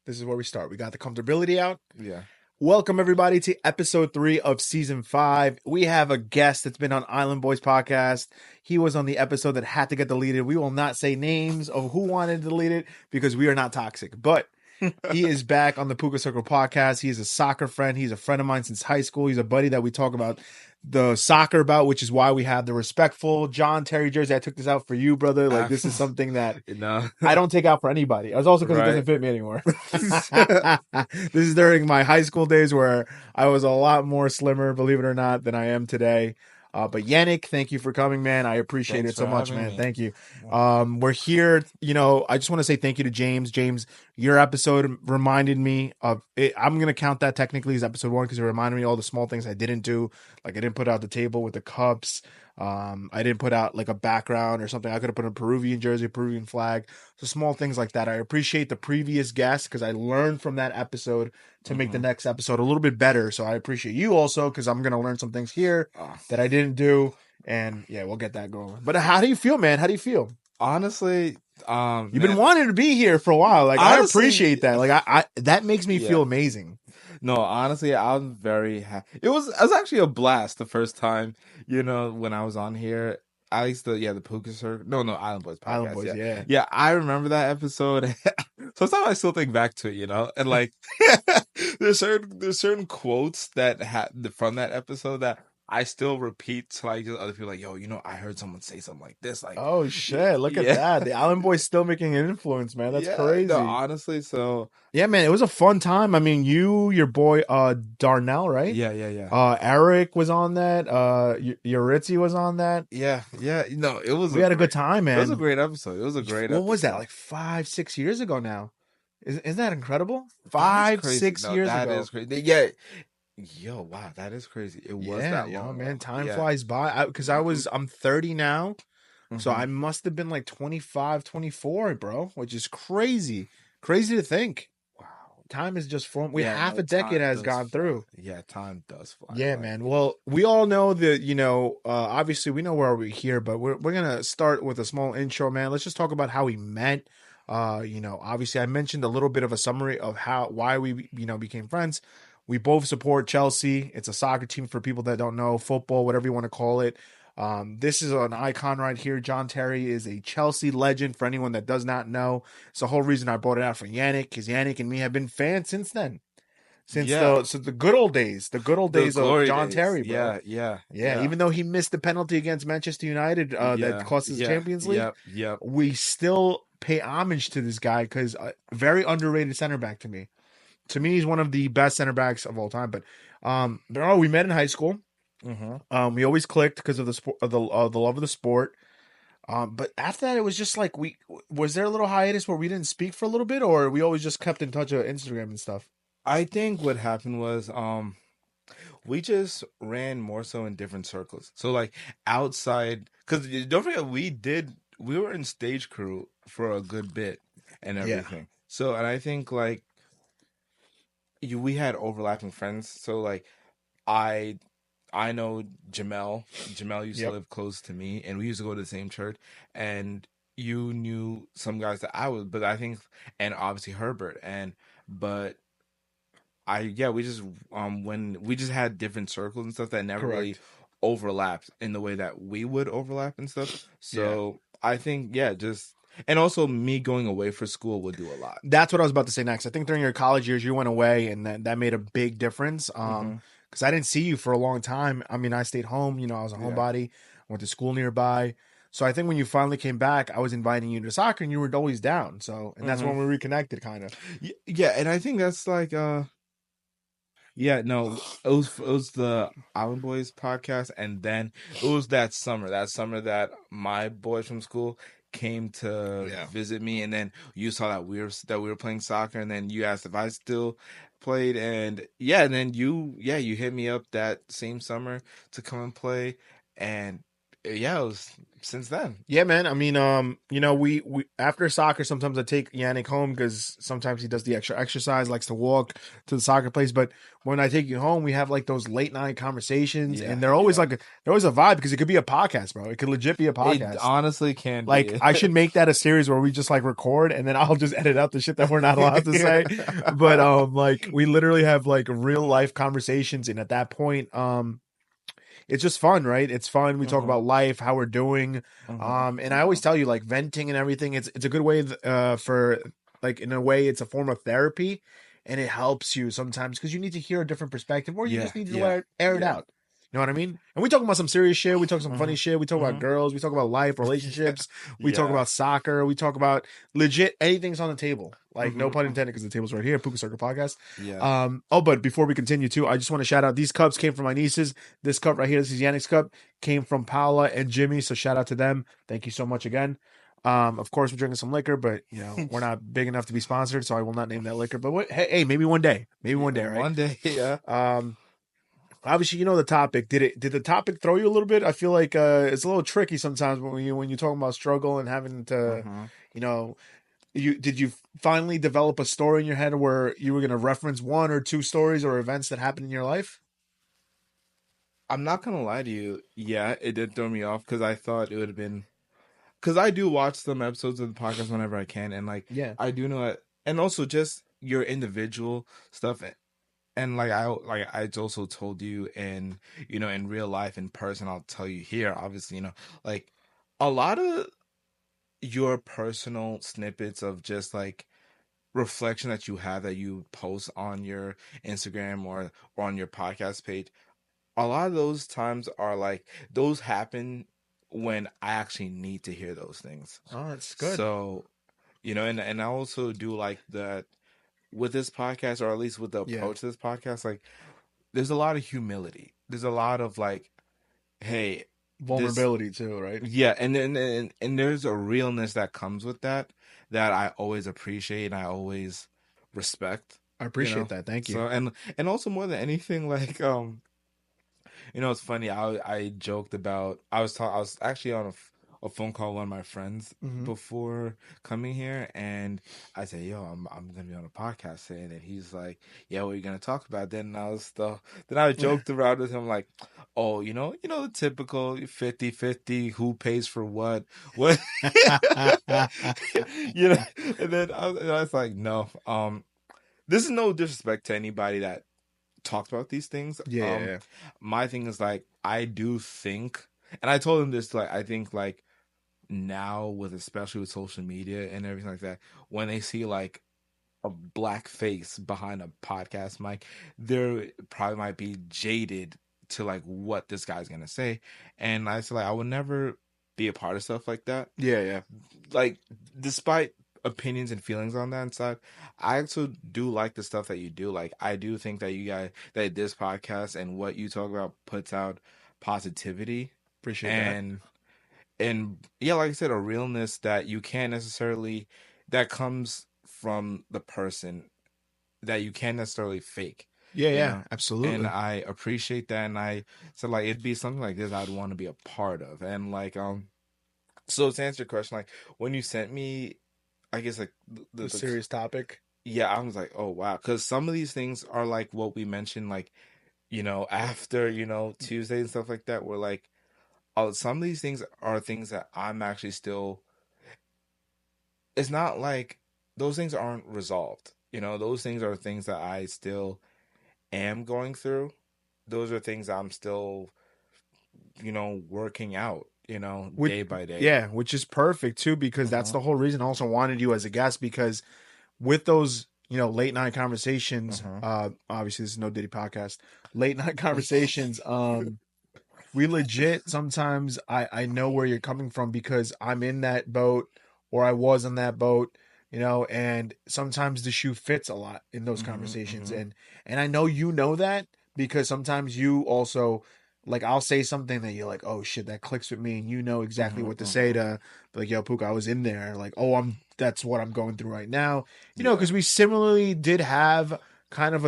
This is where we start. We got the comfortability out. Yeah. Welcome, everybody, to episode 3 of season 5. We have a guest that's been on Island Boys podcast. He was on the episode that had to get deleted. We will not say names of who wanted to delete it because we are not toxic. But he is back on the Pucacirclepodcast. He is a soccer friend. He's a friend of mine since high school. He's a buddy that we talk about the soccer about, which is why we have the respectful John Terry jersey. I took this out for you, brother. Like, this is something that I don't take out for anybody. It was also because it doesn't fit me anymore. This is during my high school days where I was a lot more slimmer, believe it or not, than I am today. But Yannick, thank you for coming, man. I appreciate it so much, man. Me. Thank you. We're here. I just want to say thank you to James. James, your episode reminded me of it. I'm going to count that technically as episode 1 because it reminded me of all the small things I didn't do. Like I didn't put out the table with the cups. I didn't put out like a background or something. I could have put a Peruvian jersey, a Peruvian flag. So small things like that. I appreciate the previous guest because I learned from that episode to make the next episode a little bit better. So I appreciate you also because I'm going to learn some things here that I didn't do. And yeah, we'll get that going. But how do you feel, man? How do you feel? Honestly, you've been wanting to be here for a while. Like, honestly, I appreciate that. Like, I that makes me feel amazing. No, honestly, I'm very happy. It was actually a blast the first time, when I was on here. At least the Pucacircle. No, Island Boys podcast. Island Boys, yeah. Yeah, I remember that episode. Sometimes I still think back to it, and like there's certain quotes that from that episode that I still repeat to like other people, like, yo, I heard someone say something like this, like, oh shit, look at that. The Island Boys still making an influence, man. That's crazy. No, honestly, so yeah, man, it was a fun time. I mean, your boy Darnell, right? Yeah. Eric was on that. Yuritsi was on that. Yeah. No, it was. We had a good time, man. It was a great episode. What was that? Like 5-6 years ago now. Isn't that incredible? 5-6 years ago. That is crazy. Yeah. Yo, wow, that is crazy. It was that long, man. Time flies by. Because I'm 30 now, so I must have been like 25, 24, bro, which is crazy. Crazy to think. Wow, time is just flown. Half a decade has gone through. Yeah, time does fly. Yeah, man. Well, we all know that obviously we know where we're here, but we're gonna start with a small intro, man. Let's just talk about how we met. Obviously I mentioned a little bit of a summary of why we became friends. We both support Chelsea. It's a soccer team for people that don't know, football, whatever you want to call it. This is an icon right here. John Terry is a Chelsea legend for anyone that does not know. It's the whole reason I brought it out for Yannick, because Yannick and me have been fans since then. Since the good old days, of John Terry, bro. Yeah. Even though he missed the penalty against Manchester United that cost us the Champions League, we still pay homage to this guy because very underrated center back to me. To me, he's one of the best center backs of all time. But we met in high school. We always clicked because of the sport, the love of the sport. But after that, it was just like was there a little hiatus where we didn't speak for a little bit, or we always just kept in touch on Instagram and stuff? I think what happened was we just ran more so in different circles. So like outside, because don't forget we were in stage crew for a good bit and everything. Yeah. So and I think like we had overlapping friends. So like I know Jamel. Jamel used to live close to me, and we used to go to the same church. And you knew some guys that I was, but I think, and obviously Herbert, we just when we just had different circles and stuff that never really overlapped in the way that we would overlap and stuff. So I think just. And also, me going away for school would do a lot. That's what I was about to say next. I think during your college years, you went away, and that made a big difference. Because I didn't see you for a long time. I mean, I stayed home. I was a homebody. Went to school nearby. So I think when you finally came back, I was inviting you to soccer, and you were always down. So, and that's when we reconnected, kind of. Yeah, and I think that's like, it was the Island Boys podcast, and then it was that summer that my boys from school came to visit me, and then you saw that we were playing soccer, and then you asked if I still played, and then you hit me up that same summer to come and play, and yeah, it was since then. Yeah, man. I mean, we after soccer, sometimes I take Yannick home because sometimes he does the extra exercise, likes to walk to the soccer place. But when I take you home, we have like those late night conversations, Yeah, and they're always yeah. they're always a vibe because it could be a podcast, bro. It could legit be a It podcast. honestly can Like be. I should make that a series where we just like record, and then I'll just edit out the shit that we're not allowed to say. But like we literally have like real life conversations, and at that point, it's just fun, right? It's fun. We talk Mhm, about life, how we're doing. mhm, And I always tell you, like venting and everything, it's a good way for like in a way it's a form of therapy, and it helps you sometimes because you need to hear a different perspective, or you yeah, just need to yeah, air it yeah. out. You know what I mean? And we talk about some serious shit. We talk some funny Mhm, shit. We talk about mhm. girls. We talk about life, Yeah, relationships. We talk yeah. about soccer. We talk about legit anything's on the table. Like no Mhm, pun mhm. intended, because the table's right here. Pucacirclepodcast. Yeah. Oh, but before we continue too, I just want to shout out these cups came from my nieces. This cup right here, this is Yannick's cup, came from Paula and Jimmy. So shout out to them. Thank you so much again. Of course, we're drinking some liquor, but we're not big enough to be sponsored, so I will not name that liquor. But hey, maybe one day, right? One day, yeah. Um, obviously, the topic. Did the topic throw you a little bit? I feel like it's a little tricky sometimes when you talking about struggle and having to, Mhm. you know, did you finally develop a story in your head where you were going to reference one or two stories or events that happened in your life? I'm not gonna lie to you. Yeah, it did throw me off because I thought it would have been. Because I do watch some episodes of the podcast whenever I can, and like Yeah. I do know that, and also just your individual stuff, and like I also told you, and in real life, in person, I'll tell you here. Obviously, like a lot of your personal snippets of just like reflection that you have that you post on your Instagram or on your podcast page, a lot of those times are like those happen when I actually need to hear those things. Oh, that's good. So, and I also do like that with this podcast, or at least with the Yeah. approach to this podcast, like there's a lot of humility. There's a lot of like, hey, this Vulnerability too, right? yeah, and there's a realness that comes with that I always appreciate and I always respect, I you appreciate know. that. Thank you. So and also more than anything, like it's funny. I joked about I was actually on a phone call with one of my friends Hmm. before coming here, and I said, "Yo, I'm gonna be on a podcast today," and he's like, "Yeah, what are you gonna talk about?" Then I joked around with him like, "Oh, the typical 50-50, who pays for what." you know, and I was like, "No, this is no disrespect to anybody that talked about these things. Yeah. My thing is like I do think, and I told him this, like I think like now with especially with social media and everything like that, when they see like a black face behind a podcast mic, there probably might be jaded to like what this guy's gonna say. And I said like I would never be a part of stuff like that. Yeah. Yeah. Like despite opinions and feelings on that side, I also do like the stuff that you do. Like I do think that you guys that this podcast and what you talk about puts out positivity Appreciate that. and yeah, like I said, a realness that you can't necessarily that comes from the person that you can't necessarily fake, Yeah. you Yeah. know. And Absolutely. I appreciate that, and I so like it'd be something like this I'd want to be a part of, and like so to answer your question, like when you sent me, I guess like The serious topic. yeah, I was like, oh wow, because some of these things are like what we mentioned, like after Tuesday and stuff like that. Where like some of these things are things that I'm actually still. It's not like those things aren't resolved. Those things are things that I still am going through. Those are things I'm still working out. Which, Day by day. yeah, which is perfect too, because that's Uh-huh. the whole reason I also wanted you as a guest, because with those, late night conversations, Uh-huh. obviously this is no Diddy podcast, late night conversations, we legit sometimes I know where you're coming from because I'm in that boat, or I was in that boat, and sometimes the shoe fits a lot in those Mhm. conversations, Mhm. and I know that because sometimes you also, like, I'll say something that you're like, oh shit, that clicks with me, and you know exactly Mhm. what to say Mhm. to be like, yo, Pook, I was in there, like, oh, that's what I'm going through right now, Yeah. because we similarly did have kind of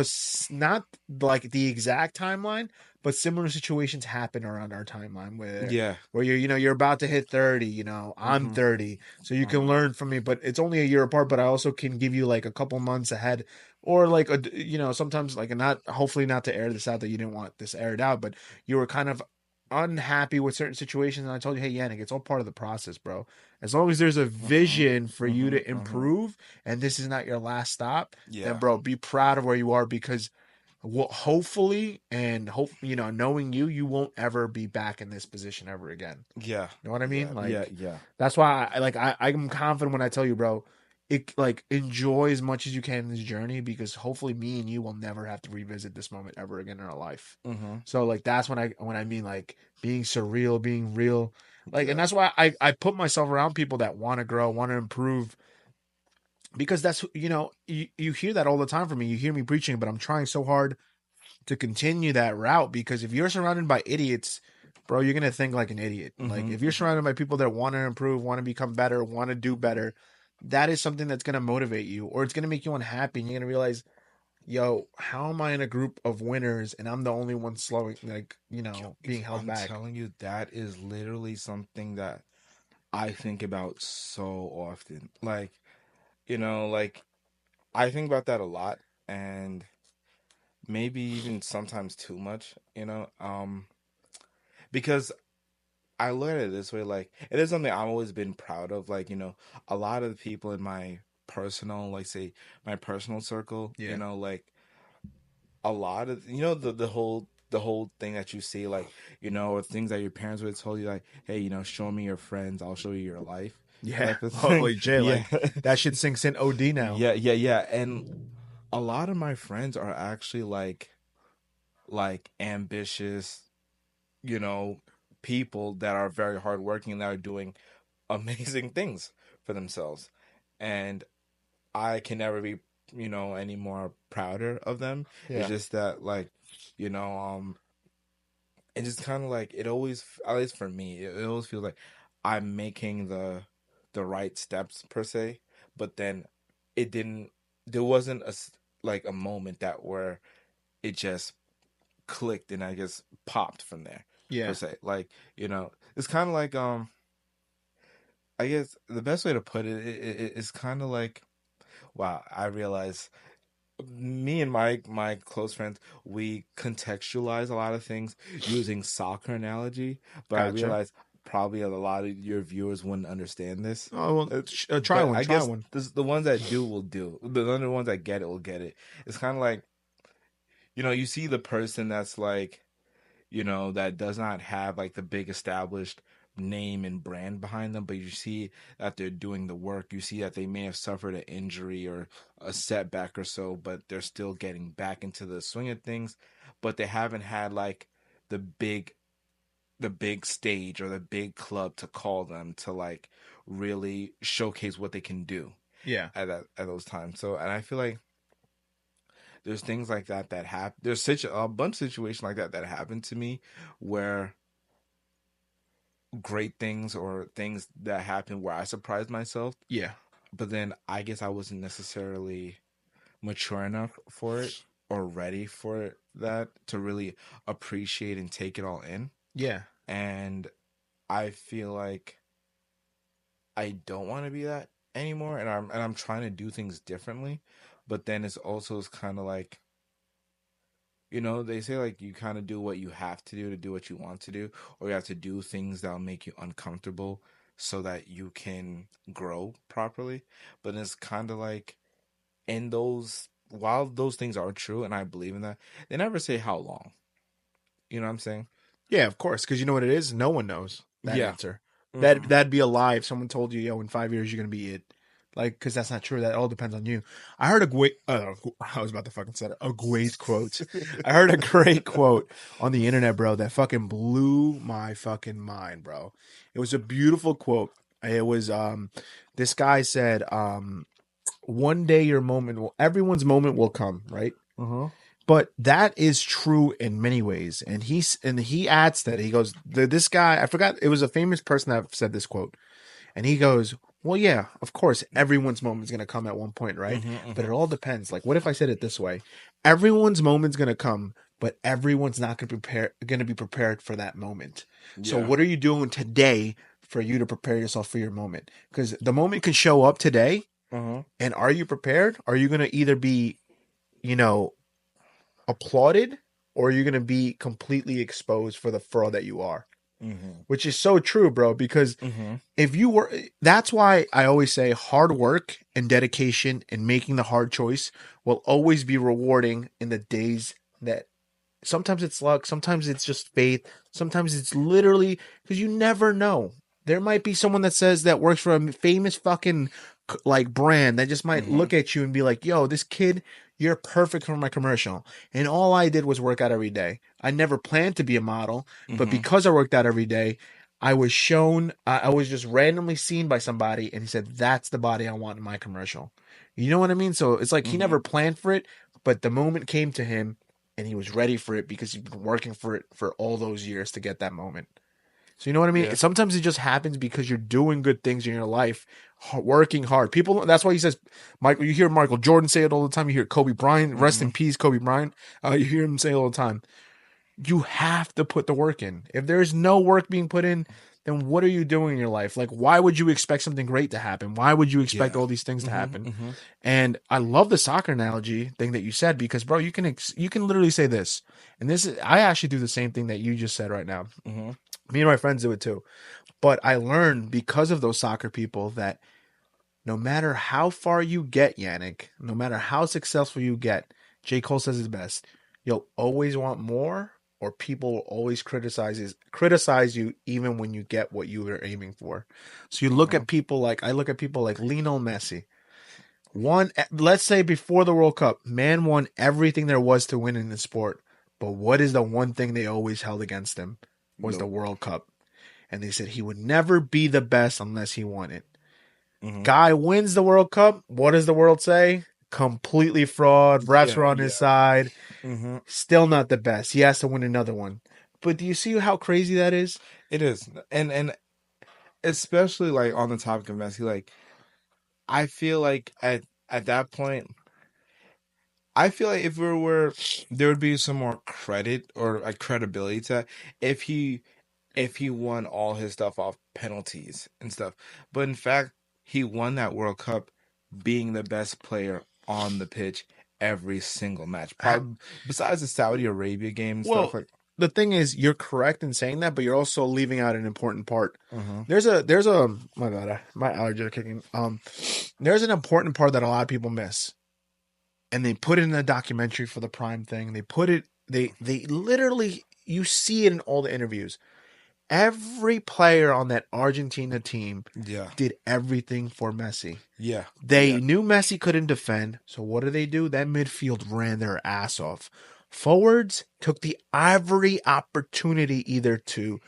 not like the exact timeline, but similar situations happen around our timeline Yeah. where you're about to hit 30, I'm Mm-hmm. 30, so you can Uh-huh. learn from me, but it's only a year apart, but I also can give you like a couple months ahead, or like sometimes like, not, hopefully not to air this out, that you didn't want this aired out, but you were kind of unhappy with certain situations, and I told you, hey Yannick, it's all part of the process, bro. As long as there's a Uh-huh. vision for you Uh-huh. to Uh-huh. improve, and this is not your last stop, then Yeah. bro, be proud of where you are, because hopefully, and hope, knowing you won't ever be back in this position ever again. Yeah. You know what I mean? Yeah. Yeah. Like, Yeah. that's why I'm confident when I tell you, bro, it, like, enjoy as much as you can in this journey, because hopefully me and you will never have to revisit this moment ever again in our life. Mm-hmm. So like, that's when I mean, like, being surreal, being real, like, and Yeah. that's why I put myself around people that want to grow, want to improve, because that's, you hear that all the time from me. You hear me preaching, but I'm trying so hard to continue that route, because if you're surrounded by idiots, bro, you're gonna think like an idiot. Like, Mm-hmm. if you're surrounded by people that want to improve, want to become better, want to do better, that is something that's gonna motivate you, or it's gonna make you unhappy, and you're gonna realize, yo, how am I in a group of winners and I'm the only one slowing, like, being held I'm back? telling you, that is literally something that I think about so often. Like, like I think about that a lot, and maybe even sometimes too much, because I look at it this way, like it is something I've always been proud of. Like, a lot of the people in my personal, like say my personal circle, Yeah. like a lot of the whole thing that you see, like, or things that your parents would have told you, like, hey, show me your friends, I'll show you your life, Yeah. type of thing. Holy Jay, Yeah. like, that shit sinks in OD now. Yeah, yeah, yeah. And a lot of my friends are actually like ambitious, you know, people that are very hardworking, that are doing amazing things for themselves. And I can never be, any more prouder of them. It's Yeah. just that, like, you know, um, it just kind of like, it always, at least for me, it always feels like I'm making the right steps per se, but then it didn't. There wasn't like a moment that where it just clicked and I guess popped from there per Yeah. se. Like, it's kind of like I guess the best way to put it is kind of like, wow, I realize me and my close friends, we contextualize a lot of things using soccer analogy, but I Gotcha. realize probably a lot of your viewers wouldn't understand this. Oh, well, Uh, try but one. I Try guess one. the ones that do will do. The other ones that get it will get it. It's kind of like, you see the person that's like, that does not have like the big established name and brand behind them, but you see that they're doing the work. You see that they may have suffered an injury or a setback or so, but they're still getting back into the swing of things. But they haven't had like the big the big stage or the big club to call them to like really showcase what they can do Yeah. at those times. So, and I feel like there's things like that happen. There's such a bunch of situations like that happen to me where great things or things that happen where I surprised myself, Yeah. but then I guess I wasn't necessarily mature enough for it or ready for that to really appreciate and take it all in. Yeah. And I feel like I don't want to be that anymore, and I'm trying to do things differently. But then it's kind of like, they say like you kind of do what you have to do what you want to do, or you have to do things that'll make you uncomfortable so that you can grow properly. But it's kind of like, in those, while those things are true and I believe in that, they never say how long. You know what I'm saying? Yeah, of course, because you know what it is. No one knows that Yeah. answer. Mm-mm. That'd be a lie if someone told you, "Yo, in 5 years you're gonna be it." Like, because that's not true. That all depends on you. I heard a great. I was about to fucking say it. A great quote. I heard a great quote on the internet, bro. That fucking blew my fucking mind, bro. It was a beautiful quote. It was this guy said, "One day everyone's moment will come, right?" Uh-huh. But that is true in many ways. And he adds that he goes, this guy, I forgot, it was a famous person that said this quote. And he goes, well, yeah, of course, everyone's moment's going to come at one point, right? Mm-hmm, But mm-hmm. it all depends. Like, what if I said it this way? Everyone's moment's going to come, but everyone's not going to be prepared for that moment. So Yeah. what are you doing today for you to prepare yourself for your moment? Because the moment can show up today, Uh-huh. and are you prepared? Are you going to either be, you know, applauded, or are you going to be completely exposed for the fraud that you are? Mm-hmm. Which is so true, bro, because Mm-hmm. if you were, that's why I always say hard work and dedication and making the hard choice will always be rewarding in the days that sometimes it's luck, sometimes it's just faith, sometimes it's literally because you never know. There might be someone that says that works for a famous fucking like brand that just might Mm-hmm. look at you and be like, "Yo, this kid, you're perfect for my commercial." And all I did was work out every day. I never planned to be a model, but Mm-hmm. because I worked out every day, I was shown. I was just randomly seen by somebody, and he said, "That's the body I want in my commercial." You know what I mean? So it's like he Mm-hmm. never planned for it, but the moment came to him and he was ready for it because he'd been working for it for all those years to get that moment. So you know what I mean? Yeah. Sometimes it just happens because you're doing good things in your life, working hard. People, that's why he says, Michael. You hear Michael Jordan say it all the time. You hear Kobe Bryant, rest Mm-hmm. in peace, Kobe Bryant. You hear him say it all the time. You have to put the work in. If there's no work being put in, then what are you doing in your life? Like, why would you expect something great to happen? Why would you expect Yeah. all these things to Mm-hmm. happen? Mm-hmm. And I love the soccer analogy thing that you said because, bro, you can literally say this, and this is I actually do the same thing that you just said right now. Mm-hmm. Me and my friends do it too, but I learned because of those soccer people that no matter how far you get, Yannick, no matter how successful you get, J. Cole says it best. You'll always want more, or people will always criticize you even when you get what you were aiming for. So you look Mm-hmm. at people like I look at people like Lionel Messi. One, let's say before the World Cup, man won everything there was to win in the sport. But what is the one thing they always held against him? Was the Nope. World Cup. And they said he would never be the best unless he won it. Mm-hmm. Guy wins the World Cup. What does the world say? Completely fraud. Refs Yeah. were on his Yeah. side. Mm-hmm. Still not the best. He has to win another one. But do you see how crazy that is? It is, and especially like on the topic of Messi, like I feel like at that point, I feel like if we were there would be some more credit or like credibility to that if he won all his stuff off penalties and stuff. But in fact, he won that World Cup being the best player on the pitch every single match. Ha- Probably besides the Saudi Arabia game and stuff Well, like. the thing is, you're correct in saying that, but you're also leaving out an important part. Uh-huh. There's a my god, my allergies are kicking. There's an important part that a lot of people miss, and they put it in the documentary for the Prime thing. They put it. They literally you see it in all the interviews. Every player on that Argentina team Yeah. did everything for Messi. Yeah. They Yeah. knew Messi couldn't defend, so what do? That midfield ran their ass off. Forwards took the every opportunity either to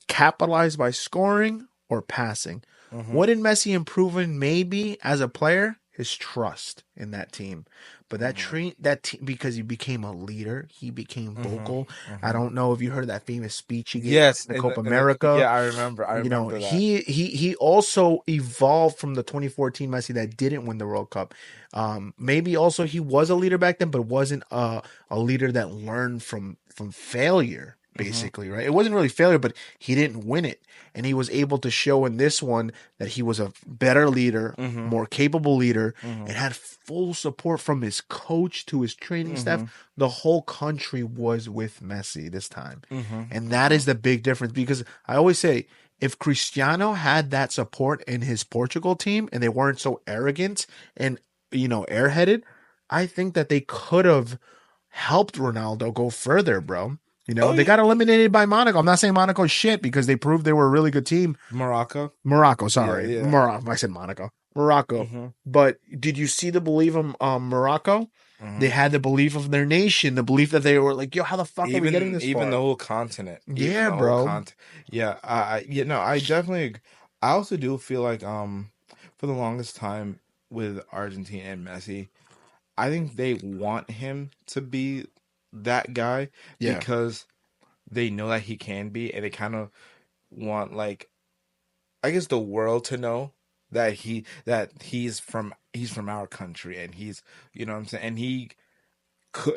capitalize by scoring or passing. Uh-huh. What did Messi improve in maybe as a player? His trust in that team. But Uh-huh. that team because he became a leader, he became Uh-huh. vocal. I Uh-huh. don't know if you heard that famous speech he gave Yes, in the Copa and America. yeah, I remember. I You know, remember that. he also evolved from the 2014 Messi that didn't win the World Cup. Maybe also he was a leader back then, but wasn't a leader that learned from failure. Uh-huh. Basically, right? It wasn't really failure, but he didn't win it, and he was able to show in this one that he was a better leader, Uh-huh. more capable leader, Uh-huh. and had full support from his coach to his training staff. Uh-huh. The whole country was with Messi this time, Uh-huh. and that Uh-huh. is the big difference because I always say if Cristiano had that support in his Portugal team and they weren't so arrogant and airheaded, I think that they could have helped Ronaldo go further, bro. Oh They yeah, got eliminated by Monaco. I'm not saying Monaco's shit because they proved they were a really good team. Morocco. Morocco, Yeah, sorry. yeah. Morocco. I said Monaco. Morocco. Uh-huh. But did you see the belief of Morocco? They Uh-huh. had the belief of their nation, the belief that they were like, yo, how the fuck are we getting this Even the far? whole continent, even Yeah, the whole bro. continent. Yeah, I definitely. I also do feel like for the longest time with Argentina and Messi, I think they want him to be that guy Yeah. because they know that he can be, and they kind of want like I guess the world to know that he's from our country and he's you know what I'm saying and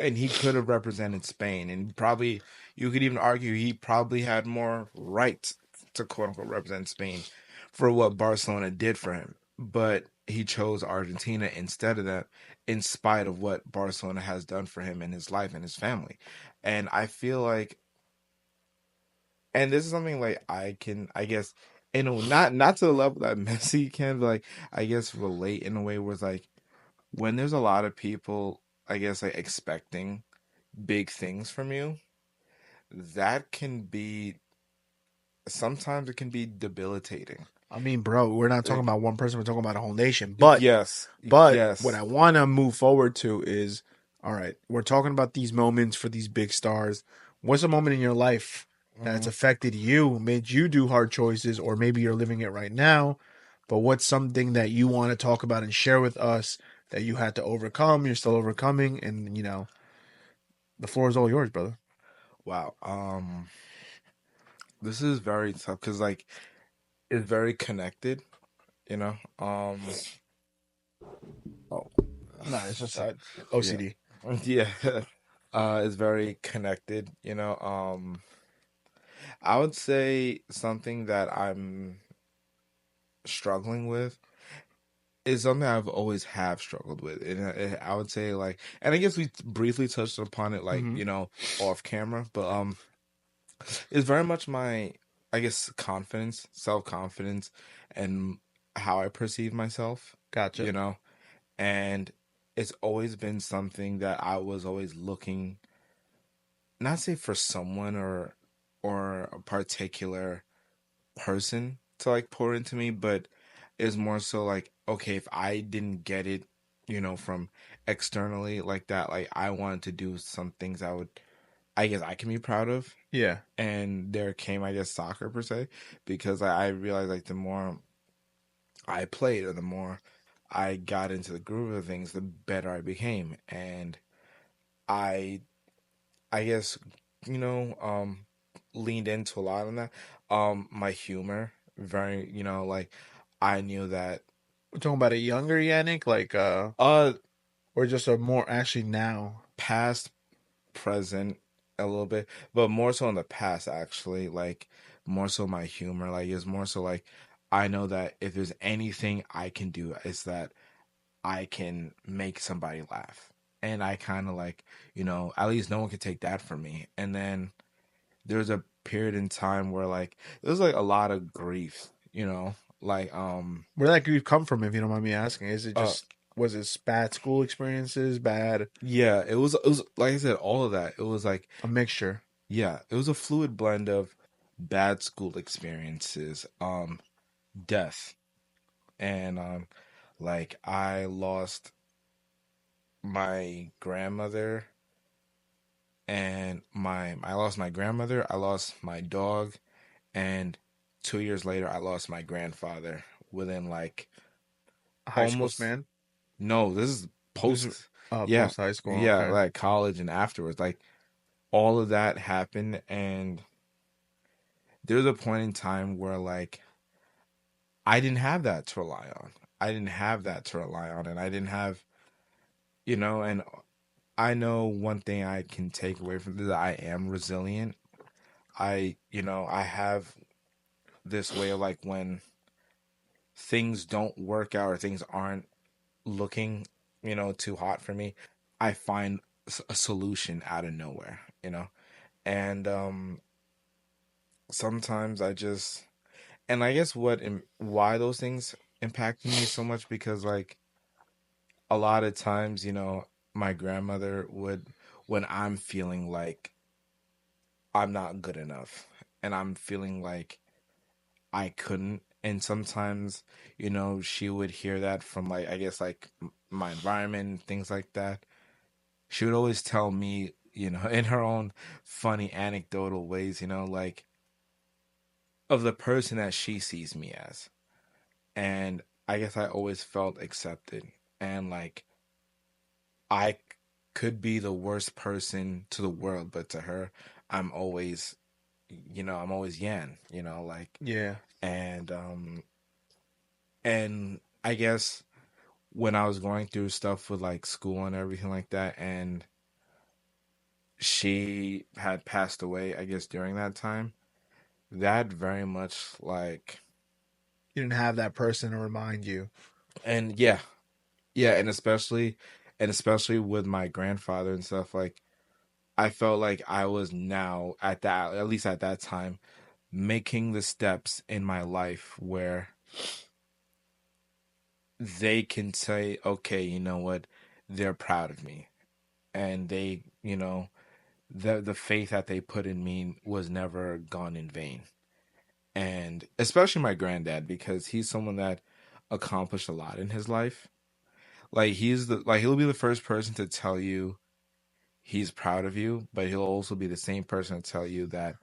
and he could have represented Spain, and probably you could even argue he probably had more right to quote unquote represent Spain for what Barcelona did for him. But he chose Argentina instead of that, in spite of what Barcelona has done for him in his life and his family. And I feel like, and this is something like I can, I guess, not to the level that Messi can, but like I guess relate in a way where it's like when there's a lot of people, I guess, like expecting big things from you, that can be sometimes it can be debilitating. I mean, bro, we're not talking Like, about one person. We're talking about a whole nation. yes, But what I yes. want to move forward to is, all right, we're talking about these moments for these big stars. What's a moment in your life that's Mhm. affected you, made you do hard choices, or maybe you're living it right now? But what's something that you want to talk about and share with us that you had to overcome, you're still overcoming, and the floor is all yours, brother. Wow. This is very tough because like it's very connected, you know. Oh, No, it's just sorry. Yeah, OCD. yeah. It's very connected, you know. I would say something that I'm struggling with is something I've always have struggled with, and I would say like, and I guess we briefly touched upon it, like Mm-hmm. off camera, but it's very much my, I guess, confidence, self confidence, and how I perceive myself, Gotcha. you know, and it's always been something that I was always looking, not say for someone or a particular person to like pour into me, but is more so like, okay, if I didn't get it, from externally like that, like I wanted to do some things I guess I can be proud of. Yeah. And there came, I guess, soccer per se, because I realized like the more I played or the more I got into the groove of things, the better I became. And I, I guess, you know, um, leaned into a lot on that. My humor, very, like I knew that We're talking about a younger Yannick, like uh or just a more actually now. past, present a little bit, but more so in the past actually, like more so my humor, like is more so like I know that if there's anything I can do, it's that I can make somebody laugh. And I kind of like, at least no one can take that from me. And then there's a period in time where like there's like a lot of grief, like Where did that grief come from, if you don't mind me asking? Is it uh just was it bad school experiences, bad yeah, it was like I said, all of that. It was like, a mixture? yeah, it was a fluid blend of bad school experiences, death, and like I lost my grandmother, and I lost my grandmother, I lost my dog, and 2 years later I lost my grandfather within like A high school almost, span? no, this is This is post, yeah, post high school. yeah, Okay. like college and afterwards, like all of that happened. And there was a point in time where like I didn't have that to rely on. I didn't have that to rely on, and I didn't have, and I know one thing I can take away from this: I am resilient. I have this way of like when things don't work out or things aren't looking, too hot for me, I find a solution out of nowhere, and sometimes I just, and I guess why those things impacted me so much, because like a lot of times, my grandmother would, when I'm feeling like I'm not good enough and I'm feeling like I couldn't, and sometimes, she would hear that from like, I guess, like my environment and things like that. She would always tell me, in her own funny anecdotal ways, like of the person that she sees me as. And I guess I always felt accepted, and like I could be the worst person to the world, but to her, I'm always, I'm always Yan, like, Yeah. and and I guess when I was going through stuff with like school and everything like that, and she had passed away, I guess, during that time, that very much like, You didn't have that person to remind you. and yeah, yeah, and especially with my grandfather and stuff, like I felt like I was now at least at that time, making the steps in my life where they can say, okay, you know what, they're proud of me, and they, the faith that they put in me was never gone in vain. And especially my granddad, because he's someone that accomplished a lot in his life. Like he'll be the first person to tell you he's proud of you, but he'll also be the same person to tell you that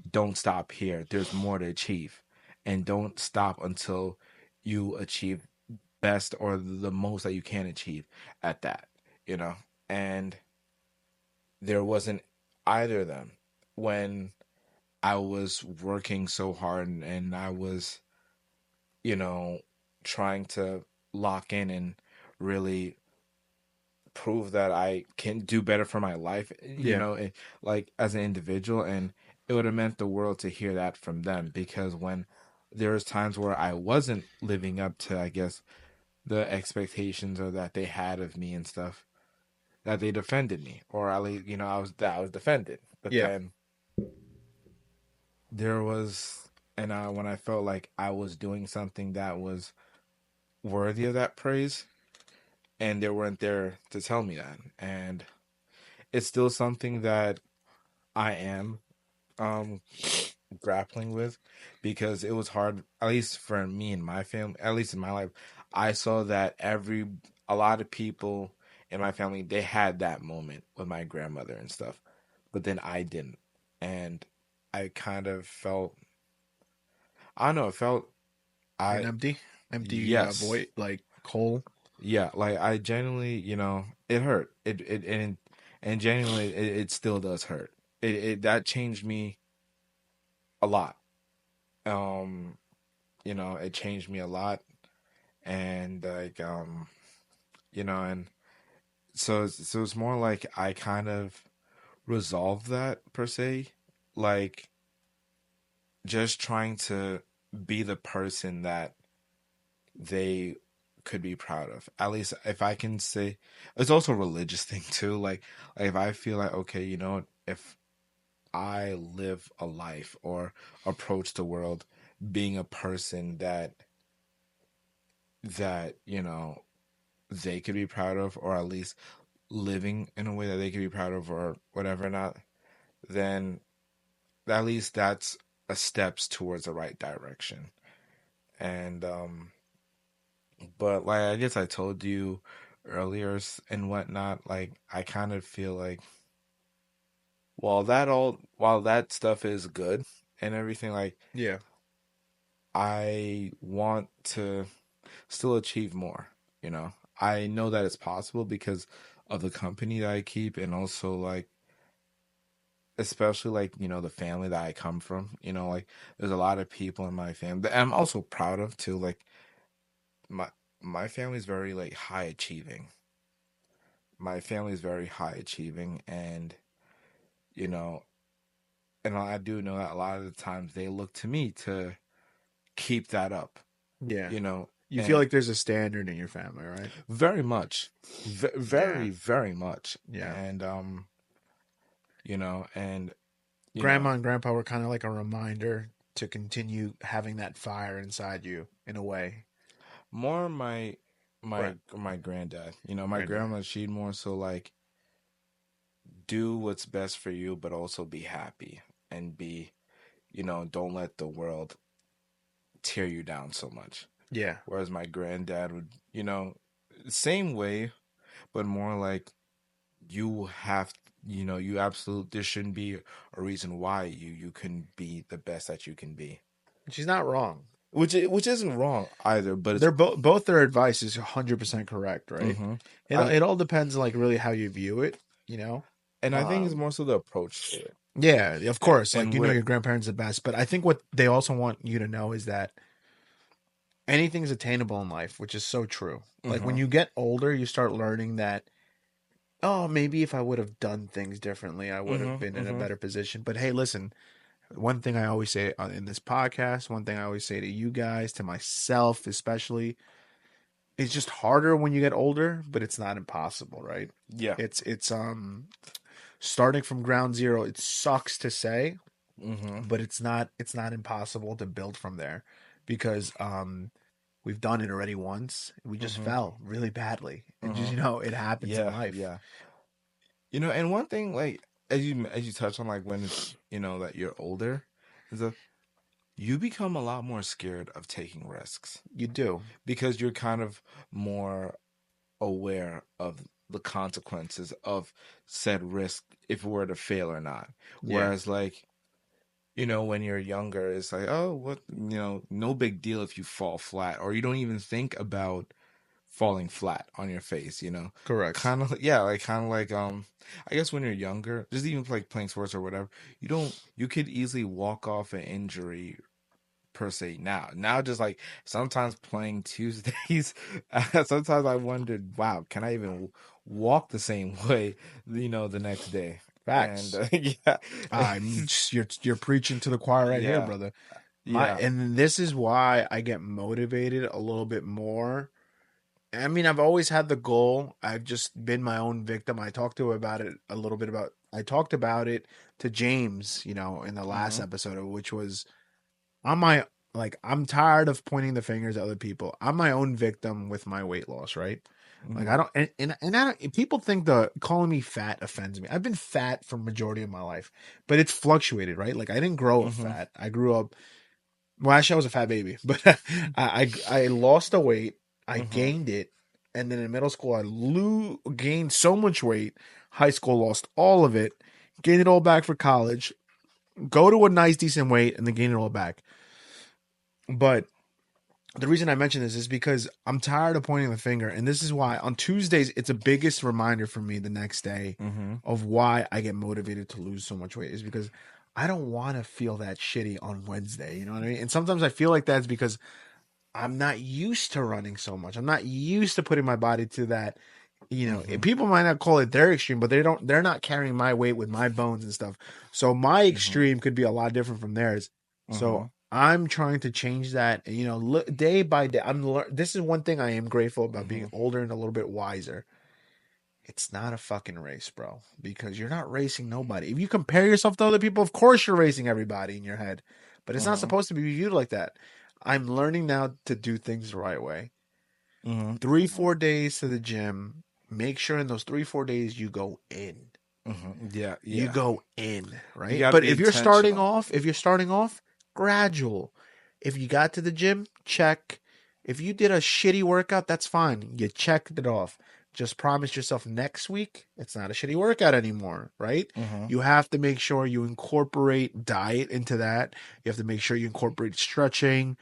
don't stop here. There's more to achieve. And don't stop until you achieve best or the most that you can achieve at that, you know? And there wasn't either of them when I was working so hard, and I was, you know, trying to lock in and really prove that I can do better for my life, Yeah. like as an individual. And it would have meant the world to hear that from them, because when there was times where I wasn't living up to, I guess, the expectations or that they had of me and stuff, that they defended me, or at least, I was defended. But Yeah. then there was, and when I felt like I was doing something that was worthy of that praise, and they weren't there to tell me that. And it's still something that I am um grappling with, because it was hard, at least for me and my family, at least in my life. I saw that a lot of people in my family, they had that moment with my grandmother and stuff, but then I didn't. And I kind of felt, I don't know, it felt, An I empty yes, void, like coal. yeah, like I genuinely, it hurt. And genuinely, it still does hurt. That changed me a lot. Um, it changed me a lot, and like, and so it's more like I kind of resolved that, per se, like just trying to be the person that they could be proud of. At least if I can say, it's also a religious thing too. Like if I feel like, okay, if I live a life or approach the world being a person that they could be proud of, or at least living in a way that they could be proud of, or whatever, not, then at least that's a steps towards the right direction. And but like I guess I told you earlier and whatnot, like I kind of feel like, while that stuff is good and everything, like Yeah. I want to still achieve more. I know that it's possible because of the company that I keep, and also, like, especially, like, the family that I come from. Like, there's a lot of people in my family that I'm also proud of too. Like, my my family is very, like, high achieving. My family is very high achieving, and you know, and I do know that a lot of the times they look to me to keep that up. Yeah. You know, You feel and like there's a standard in your family, right? very much, Yeah. very, very much. Yeah. And and Grandma and grandpa were kind of like a reminder to continue having that fire inside you in a way. more my Right. my granddad. My Granddad. grandma, she'd more so like do what's best for you, but also be happy, and don't let the world tear you down so much. Yeah. Whereas my granddad would, same way, but more like, you have, you absolutely, there shouldn't be a reason why you can be the best that you can be. She's not wrong. Which isn't wrong either, but it's, They're both their advice is 100% correct, right? mm-hmm. It I it all depends like really how you view it, you know. and I think it's Um more so the approach to it. yeah, of course, like And you know where, your grandparents are the best, but I think what they also want you to know is that anything's attainable in life, which is so true. Like when mm-hmm. you get older, you start learning that oh, maybe if I would have done things differently, I would have Mm-hmm. been in a Mm-hmm. better position. But hey, listen, one thing I always say in this podcast, one thing I always say to you guys, to myself especially, it's just harder when you get older, but it's not impossible, right? Yeah. It's starting from ground zero. It sucks to say, Mm-hmm. but it's not impossible to build from there because we've done it already once. We just Mm-hmm. fell really badly. And just Mm-hmm. it happens in Yeah. life. Yeah. And one thing, like, as you touch on, like, when it's, that you're older, is that you become a lot more scared of taking risks You do. because you're kind of more aware of the consequences of said risk if it were to fail or not. Yeah. Whereas, like, when you're younger, it's like, oh, what, no big deal if you fall flat, or you don't even think about falling flat on your face. Correct. Kind of, yeah, like, I guess when you're younger, just even like playing sports or whatever, you could easily walk off an injury per se. Now just like sometimes playing Tuesdays, sometimes I wondered, wow, can I even walk the same way, the next day? And Facts. yeah. You're preaching to the choir right here, Yeah. brother. Yeah. And this is why I get motivated a little bit more. I mean, I've always had the goal. I've just been my own victim. I talked to about it a little bit about. I talked about it to James, in the last Mm-hmm. episode, which was I'm my I'm tired of pointing the fingers at other people. I'm my own victim with my weight loss, right? Like Mm-hmm. I don't and I don't people think the calling me fat offends me. I've been fat for majority of my life, but it's fluctuated, right? Like I didn't grow up Mm-hmm. fat. I grew up well, actually I was a fat baby, but I lost the weight, I Mm-hmm. gained it, and then in middle school I gained so much weight. High school lost all of it, gained it all back for college, go to a nice decent weight, and then gain it all back. But the reason I mention this is because I'm tired of pointing the finger, and this is why on Tuesdays it's a biggest reminder for me the next day Mm-hmm. of why I get motivated to lose so much weight is because I don't want to feel that shitty on Wednesday. You know what I mean? And sometimes I feel like that's because I'm not used to running so much. I'm not used to putting my body to that. Mm-hmm. People might not call it their extreme, but they're not carrying my weight with my bones and stuff. So my Mm-hmm. extreme could be a lot different from theirs. Mm-hmm. So I'm trying to change that. And, day by day, this is one thing I am grateful about being Mm-hmm. older and a little bit wiser. It's not a fucking race, bro, because you're not racing nobody. If you compare yourself to other people, of course you're racing everybody in your head, but it's not Mm-hmm. supposed to be viewed like that. I'm learning now to do things the right way. Mm-hmm. 3-4 days to the gym. Make sure in those 3-4 days you go in. Mm-hmm. Yeah. You Yeah. go in, You right? got to But be intentional. if you're starting off, gradual. If you got to the gym, check. If you did a shitty workout, that's fine. You checked it off. Just promise yourself next week it's not a shitty workout anymore, right? Mm-hmm. You have to make sure you incorporate diet into that. You have to make sure you incorporate stretching.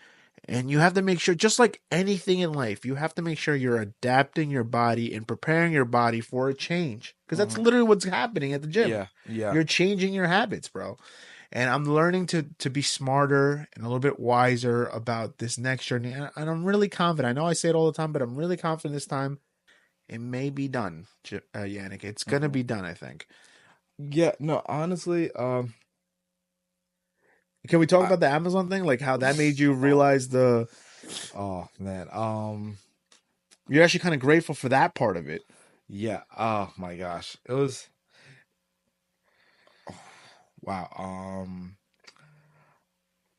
And you have to make sure, just like anything in life, you have to make sure you're adapting your body and preparing your body for a change. Because that's Mm-hmm. literally what's happening at the gym. Yeah. Yeah. You're changing your habits, bro. And I'm learning to be smarter and a little bit wiser about this next journey. And I'm really confident. I know I say it all the time, but I'm really confident this time it may be done, Yannick. It's going to Mm-hmm. be done, I think. Yeah. No, honestly, Can we talk I, about the Amazon thing? Like how that made you oh, realize oh man, you're actually kind of grateful for that part of it. yeah. Oh my gosh, it was wow.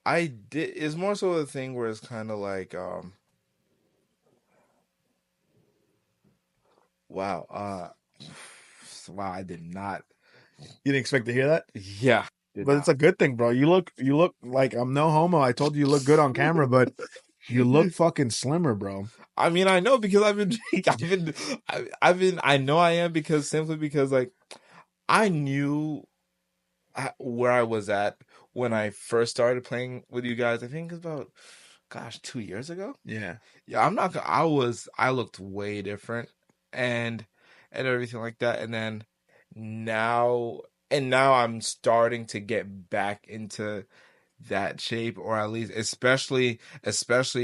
I did. It's more so a thing where it's kind of like, wow, wow. I did not. You didn't expect to hear that? Yeah, did But it's not. a good thing, bro. You look like I'm no homo. I told you look good on camera, but you look fucking slimmer, bro. I mean, I know because I've been, I've been. I know I am because simply because like I knew where I was at when I first started playing with you guys. I think it's about, gosh, 2 years ago. Yeah. Yeah, I'm not. I looked way different, and everything like that. And then now, I'm starting to get back into that shape, or at least especially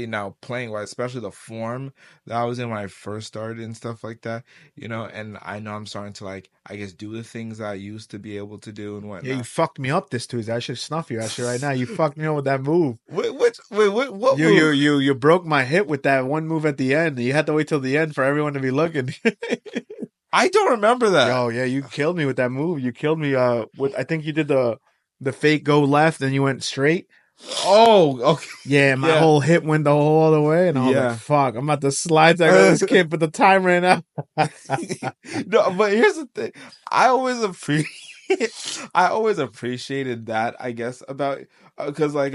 now playing wise, especially the form that I was in when I first started and stuff like that, and I know I'm starting to like, I guess, do the things I used to be able to do and Yeah, you whatnot. fucked me up this Tuesday. I should snuff you actually right now. You fucked me up with that move. What You move? you you you broke my hip with that one move at the end. You had to wait till the end for everyone to be looking. I don't remember that. Yo, yeah, you killed me with that move. You killed me with I think you did the fake go left and you went straight. Oh, okay. Yeah, my Yeah. whole hip went the whole other way and I was like, Yeah. fuck, I'm about to slide tackle this kid, but the time ran out. No, but here's the thing. I always appreciate I always appreciated that, I guess, about cuz like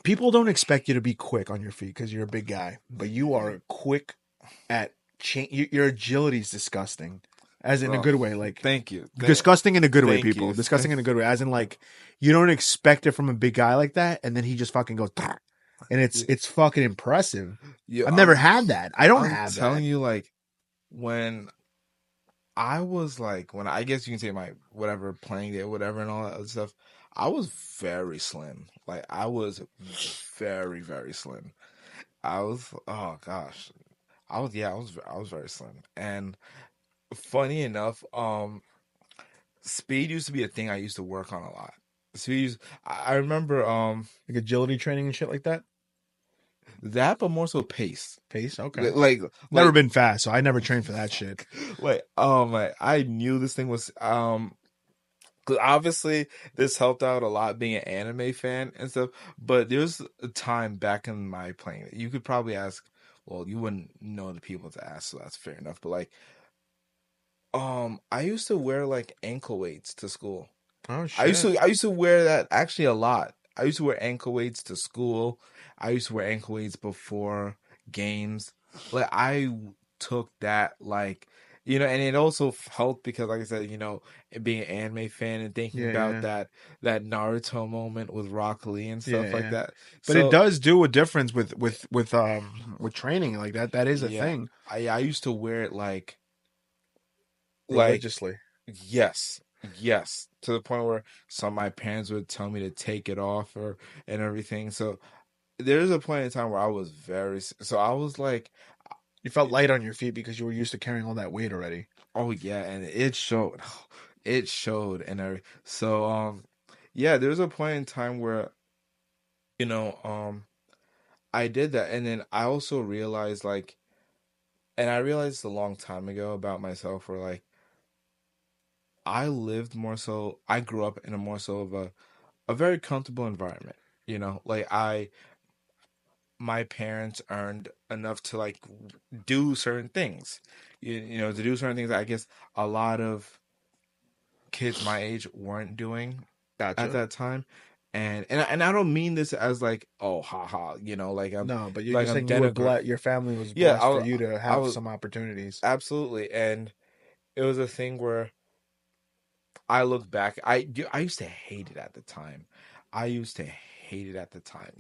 People don't expect you to be quick on your feet because you're a big guy, but you are quick at change. Your agility is disgusting, as in a oh, good way. Like thank you. disgusting in a good way, Thank people. you. Disgusting in a good way, as in like you don't expect it from a big guy like that, and then he just fucking goes, and it's fucking impressive. Yeah, I've never had that. I don't I'm have telling that. you, like, when I was like, when I guess you can say my whatever playing day, whatever, and all that other stuff, I was very slim. Like, I was very, very slim. I was, oh gosh, I was very slim. And funny enough, speed used to be a thing I used to work on a lot. Speed, I remember, Like agility training and shit like that. that, but more so pace. Pace, okay. Like, Never been fast, so I never trained for that shit. like I knew this thing was 'cause obviously this helped out a lot being an anime fan and stuff, but there's a time back in my playing that you could probably ask, well, you wouldn't know the people to ask, so that's fair enough, but like I used to wear like ankle weights to school. Oh I used shit. to I used to wear that actually a lot. I used to wear ankle weights to school. I used to wear ankle weights before games. Like I took that like and it also helped because like I said, being an anime fan and thinking Yeah, about yeah. that Naruto moment with Rock Lee and Yeah, stuff like yeah. that. But it So does do a difference with training like that. That is a yeah, thing I used to wear it like religiously. yes, yes, to the point where some of my parents would tell me to take it off or and everything. So there's a point in time where I was so I was like, You felt light on your feet because you were used to carrying all that weight already. oh yeah, and it showed, it showed, and so yeah, there's a point in time where you know um I did that, and then I also realized and I realized a long time ago about myself where like I grew up in a more so of a very comfortable environment. Like my parents earned enough to like do certain things. To do certain things. I guess a lot of kids my age weren't doing at Gotcha. that time, and I don't mean this as like, oh haha, No, but you're like I'm saying you were denigrating. blessed. Your family was Yeah, blessed for you to I have was some opportunities. absolutely, and it was a thing where I look back. I used to hate it at the time. I used to hate it at the time.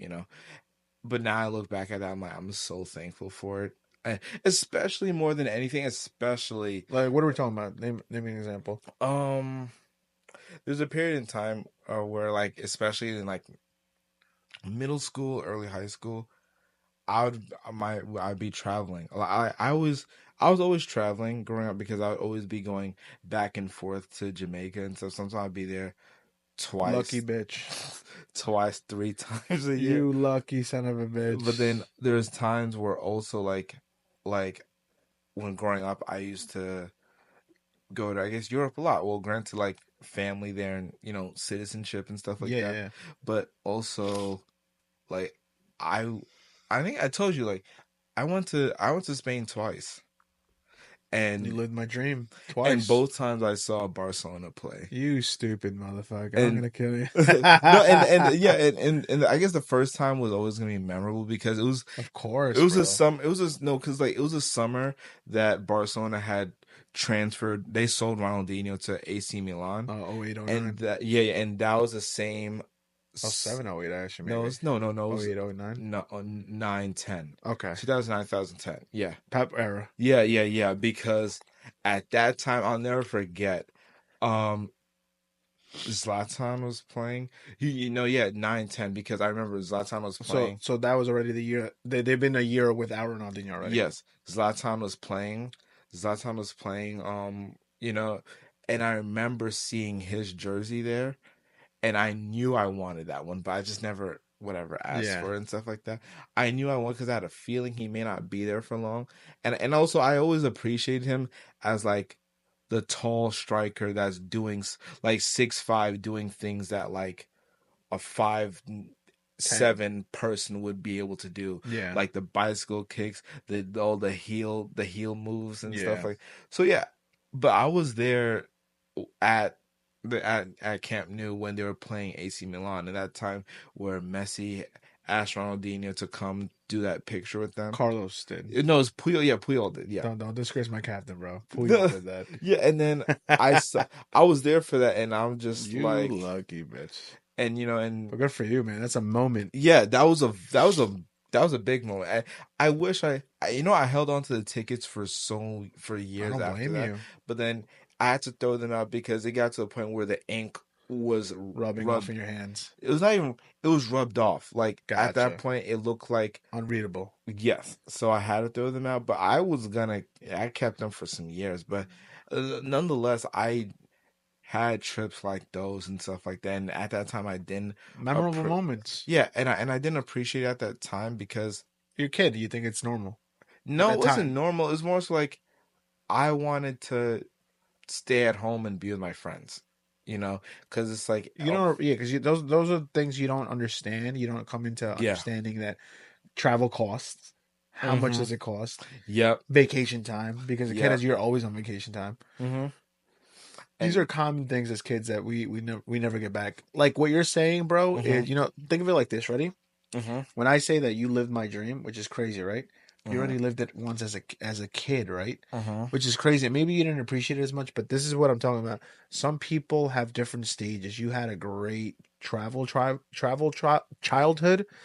But now I look back at that, I'm like, I'm so thankful for it. Especially more than anything, especially Like, what are we talking about? Name me an example. um there's a period in time where like especially in like middle school, early high school, I'd be traveling. I was always traveling growing up because I would always be going back and forth to Jamaica and stuff. Sometimes I'd be there Lucky twice, bitch. twice, three times a year. You lucky son of a But bitch. then there's times where also like when growing up, I used to go to I guess Europe a lot. Well, granted, like family there and citizenship and stuff like Yeah, that. yeah. But also like I I think I told you like I went to Spain twice, You and lived my dream and twice. both times I saw Barcelona play. You stupid motherfucker. I'm And gonna kill you. no, and yeah, and I guess the first time was always gonna be memorable because Of it course, was a bro. sum. It was a no, because like it was a summer that Barcelona had transferred. They sold Ronaldinho to AC Milan, Oh, 08, and 09. that yeah, and that was the same. Oh, 07, 08, actually, No, maybe. it Oh, was 08, 09. no 9-10. Okay. 2009, 2010. Yeah, Pep era. yeah. Because at that time, I'll never forget. Um, Zlatan was playing. Yeah, 9-10 because I remember Zlatan was So playing. so that was already the year. They've been a year without Ronaldinho already. Yes, Zlatan was playing. Zlatan was playing. And I remember seeing his jersey there, and I knew I wanted that one, but I just never whatever asked Yeah. for it and stuff like that. I knew I wanted because I had a feeling he may not be there for long, and also I always appreciate him as like the tall striker that's doing like 6'5", doing things that like a 5'7" person would be able to do, Yeah. like the bicycle kicks, all the heel moves and stuff Yeah. like. So yeah, but I was there at at Camp Nou when they were playing AC Milan at that time, where Messi asked Ronaldinho to come do that picture with them. Carlos did. No, it's Puyol. Yeah, Puyol did. Yeah, Don't disgrace my captain, bro. Puyol did that. yeah, and then I was there for that, and I'm just You like, lucky bitch. and and But good for you, man. That's a moment. yeah, that was a big moment. I wish I held on to the tickets for I years don't after blame that, you. but then I had to throw them out because it got to a point where the ink was Rubbing off in rubbed. your hands. It was not even. It was rubbed off. Like at that Gotcha. point, it looked like Unreadable. yes. So I had to throw them out, but I kept them for some years, but nonetheless, I had trips like those and stuff like that. And at that time, I didn't. Memorable moments. Yeah, and I didn't appreciate it at that time because You're a kid. You think it's normal at no, that it wasn't time. normal. It was more so like I wanted to stay at home and be with my friends, because it's like, You don't, yeah, because those are things you don't understand. You don't come into yeah, understanding that travel costs. How much mm-hmm, does it cost? yep, Vacation time, because a kid yep, as you're always on vacation time. mm-hmm, These and are common things as kids that we never get back. Like what you're saying, bro, mm-hmm, is think of it like this. Ready? mm-hmm, When I say that you lived my dream, which is crazy, right? You mm-hmm, already lived it once as a kid, right? mm-hmm, Which is crazy. Maybe you didn't appreciate it as much, but this is what I'm talking about. Some people have different stages. You had a great childhood.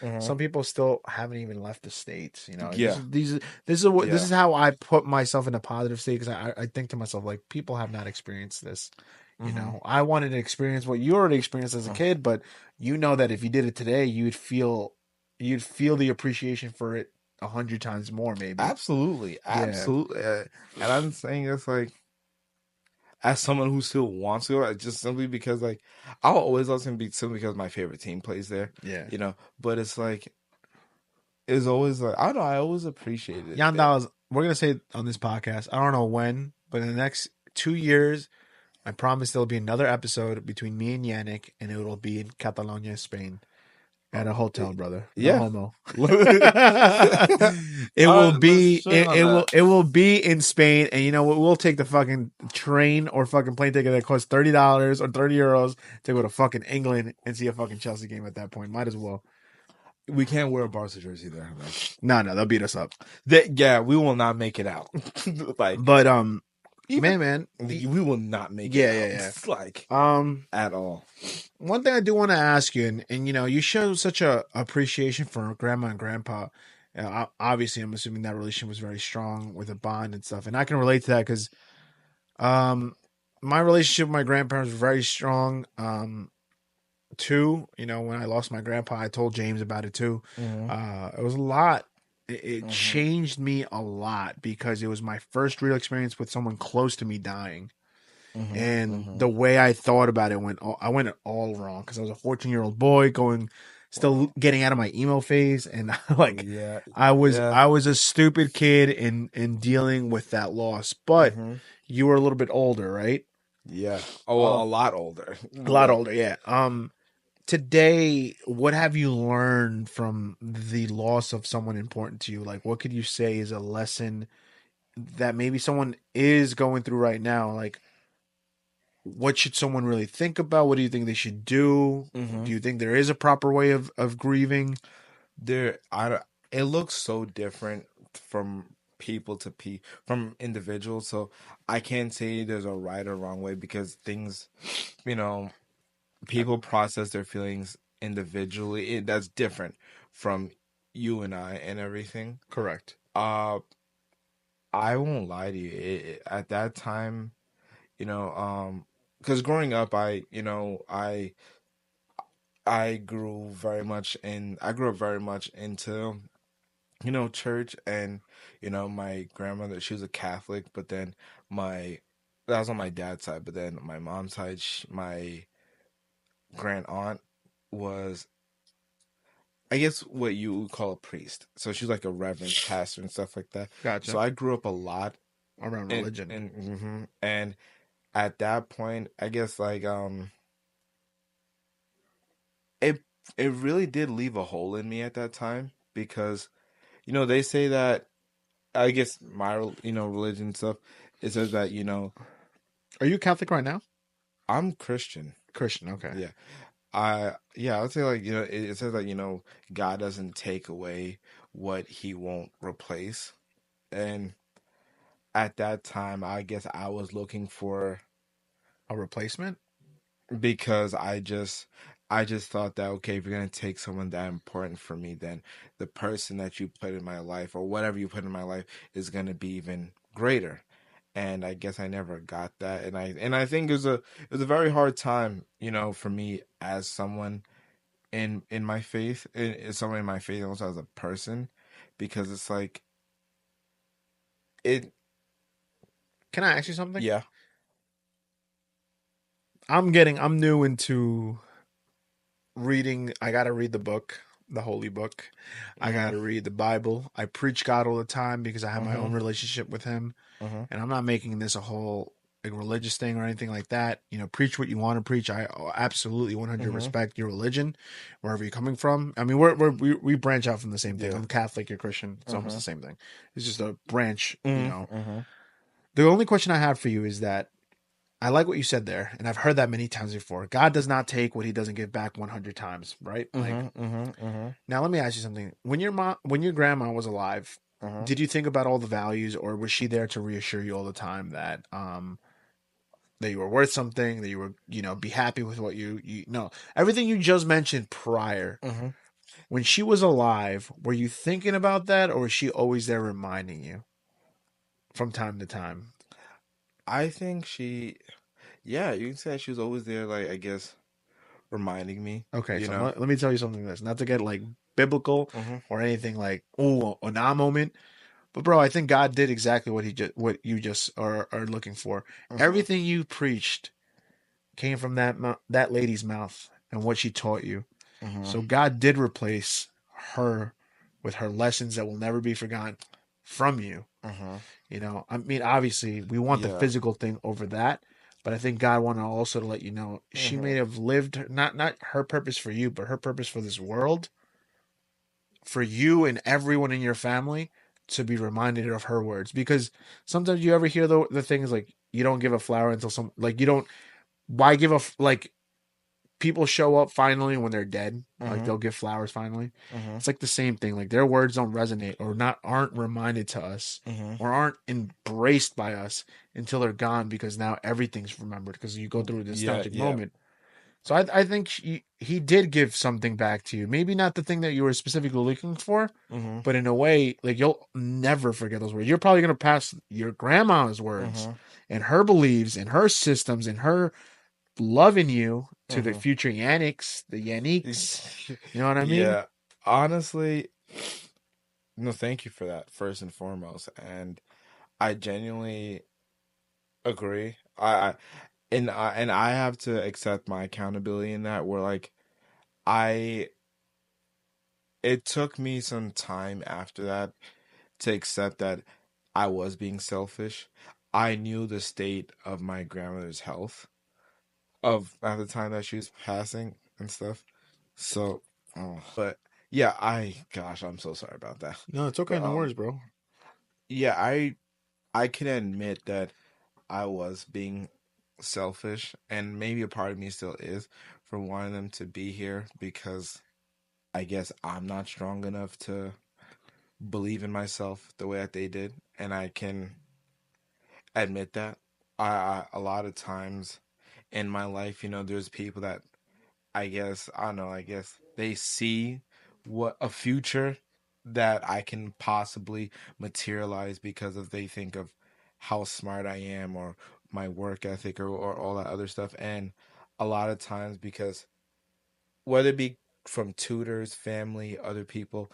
mm-hmm, Some people still haven't even left the states. yeah, This yeah, is how I put myself in a positive state, because I think to myself, like, people have not experienced this. mm-hmm, I wanted to experience what you already experienced as a kid, but that if you did it today, you'd feel the appreciation for it 100 times more, maybe. absolutely, Yeah. absolutely, and I'm saying this like as someone who still wants to go, just simply because like I'll always love him simply because my favorite team plays there, Yeah. But it's like it's always like I don't know. I always appreciated it. Yandals, we're gonna say on this podcast, I don't know when, but in the next 2 years, I promise there'll be another episode between me and Yannick, and it will be in Catalonia, Spain, at a hotel, brother. No Yeah. homo. Let's stream on that. It will be in Spain, and you know what? We'll take the fucking train or fucking plane ticket that costs $30 or €30 to go to fucking England and see a fucking Chelsea game at that point. Might as well. We can't wear a Barca jersey there. No, they'll beat us up. Yeah, we will not make it out. Like, But even man, we will not make yeah, it out. yeah. It's like um, at all. one thing I do want to ask you, and you show such a appreciation for grandma and grandpa. Obviously, I'm assuming that relationship was very strong with a bond and stuff, and I can relate to that because my relationship with my grandparents was very strong. Too, when I lost my grandpa, I told James about it too. Mm-hmm. It was a lot. It Mm-hmm. changed me a lot because it was my first real experience with someone close to me dying. Mm-hmm. And Mm-hmm. the way I thought about it I went all wrong because I was a 14-year-old boy still getting out of my emo phase, and like Yeah. I was Yeah. I was a stupid kid in dealing with that loss. But Mm-hmm. you were a little bit older, right? Yeah. Oh, well, a lot older. A lot older, yeah. Today, what have you learned from the loss of someone important to you? Like, what could you say is a lesson that maybe someone is going through right now? Like, what should someone really think about? What do you think they should do? Mm-hmm. Do you think there is a proper way of grieving? It looks so different from people to from individuals. So I can't say there's a right or wrong way because things, you know, people process their feelings individually. That's different from you and I and everything. Correct. I won't lie to you. At that time, you know, because growing up, I grew up very much into, church, and, my grandmother, she was a Catholic, but then my, that was on my dad's side, but then my mom's side, my grand aunt was, I guess, what you would call a priest. So she's like a reverend pastor and stuff like that. So Gotcha. I grew up a lot Around in, religion. and at that point, I guess, like, it, it really did leave a hole in me at that time because, they say that, I guess my, religion stuff, it says that, Are you Catholic right now? I'm Christian. Christian. Okay. Yeah. I would say, like, it says that, God doesn't take away what he won't replace. And at that time, I guess I was looking for, A replacement. because I just thought that, okay, if you're gonna take someone that important for me, then the person that you put in my life, or whatever you put in my life, is gonna be even greater. And I guess I never got that, and I think it was a very hard time, for me as someone in my faith, as someone in my faith, and also as a person, because it's like it. Can I ask you something? Yeah. I'm new into reading. I got to read the book, the holy book. I got Mhm. to read the Bible. I preach God all the time because I have my own Mhm. relationship with him. Mhm. And I'm not making this a whole like religious thing or anything like that. Preach what you want to preach. I absolutely 100 Mhm. respect your religion, wherever you're coming from. I mean, we branch out from the same thing. Yeah. I'm Catholic, you're Christian. It's almost the Mhm. same thing. It's just a branch. Mhm. Mhm. The only question I have for you is that I like what you said there, and I've heard that many times before. God does not take what He doesn't give back 100 times, right? Like, Mhm. Mhm. Mhm. now let me ask you something. When your grandma was alive, Mhm. did you think about all the values, or was she there to reassure you all the time that you were worth something, that you were, be happy with what you know, everything you just mentioned prior. Mhm. When she was alive, were you thinking about that, or was she always there reminding you from time to time? I think yeah, you can say she was always there, like, I guess, reminding me, Okay, you so know. let me tell you something that's not to get like biblical Mhm. or anything like a nah moment, but bro, I think God did exactly what you just are looking for. Mhm. Everything you preached came from that lady's mouth and what she taught you. Mhm. So God did replace her with her lessons that will never be forgotten from you. Mhm. I mean, obviously, we want the Yeah. physical thing over that, but I think God wanted also to let you know she may Mhm. have lived not her purpose for you, but her purpose for this world, for you and everyone in your family to be reminded of her words. Because sometimes you ever hear the things like you don't give a flower until some like you don't why give like people show up finally when they're dead. Like Mhm. they'll give flowers finally. Mhm. It's like the same thing. Like their words don't resonate or not aren't reminded to us Mhm. or aren't embraced by us until they're gone because now everything's remembered because you go through a Yeah. nostalgic Yeah. moment. So I think he did give something back to you. Maybe not the thing that you were specifically looking for, Mhm. but in a way, like you'll never forget those words. You're probably gonna pass your grandma's words Mhm. and her beliefs and her systems and her loving you to the Mhm. future Yannicks. You know what I mean? Yeah. Honestly, no, thank you for that, first and foremost. And I genuinely agree. And I have to accept my accountability in that, where, like, I it took me some time after that to accept that I was being selfish. I knew the state of my grandmother's health of at the time that she was passing and stuff. So, but yeah, gosh, I'm so sorry about that. No, it's okay. But No worries, bro. yeah, I can admit that I was being selfish, and maybe a part of me still is, for wanting them to be here, because I guess I'm not strong enough to believe in myself the way that they did, and I can admit that. A lot of times in my life, there's people that, I guess, I don't know, I guess they see what a future that I can possibly materialize, because of they think of how smart I am, or my work ethic or all that other stuff. And a lot of times, because whether it be from tutors, family, other people,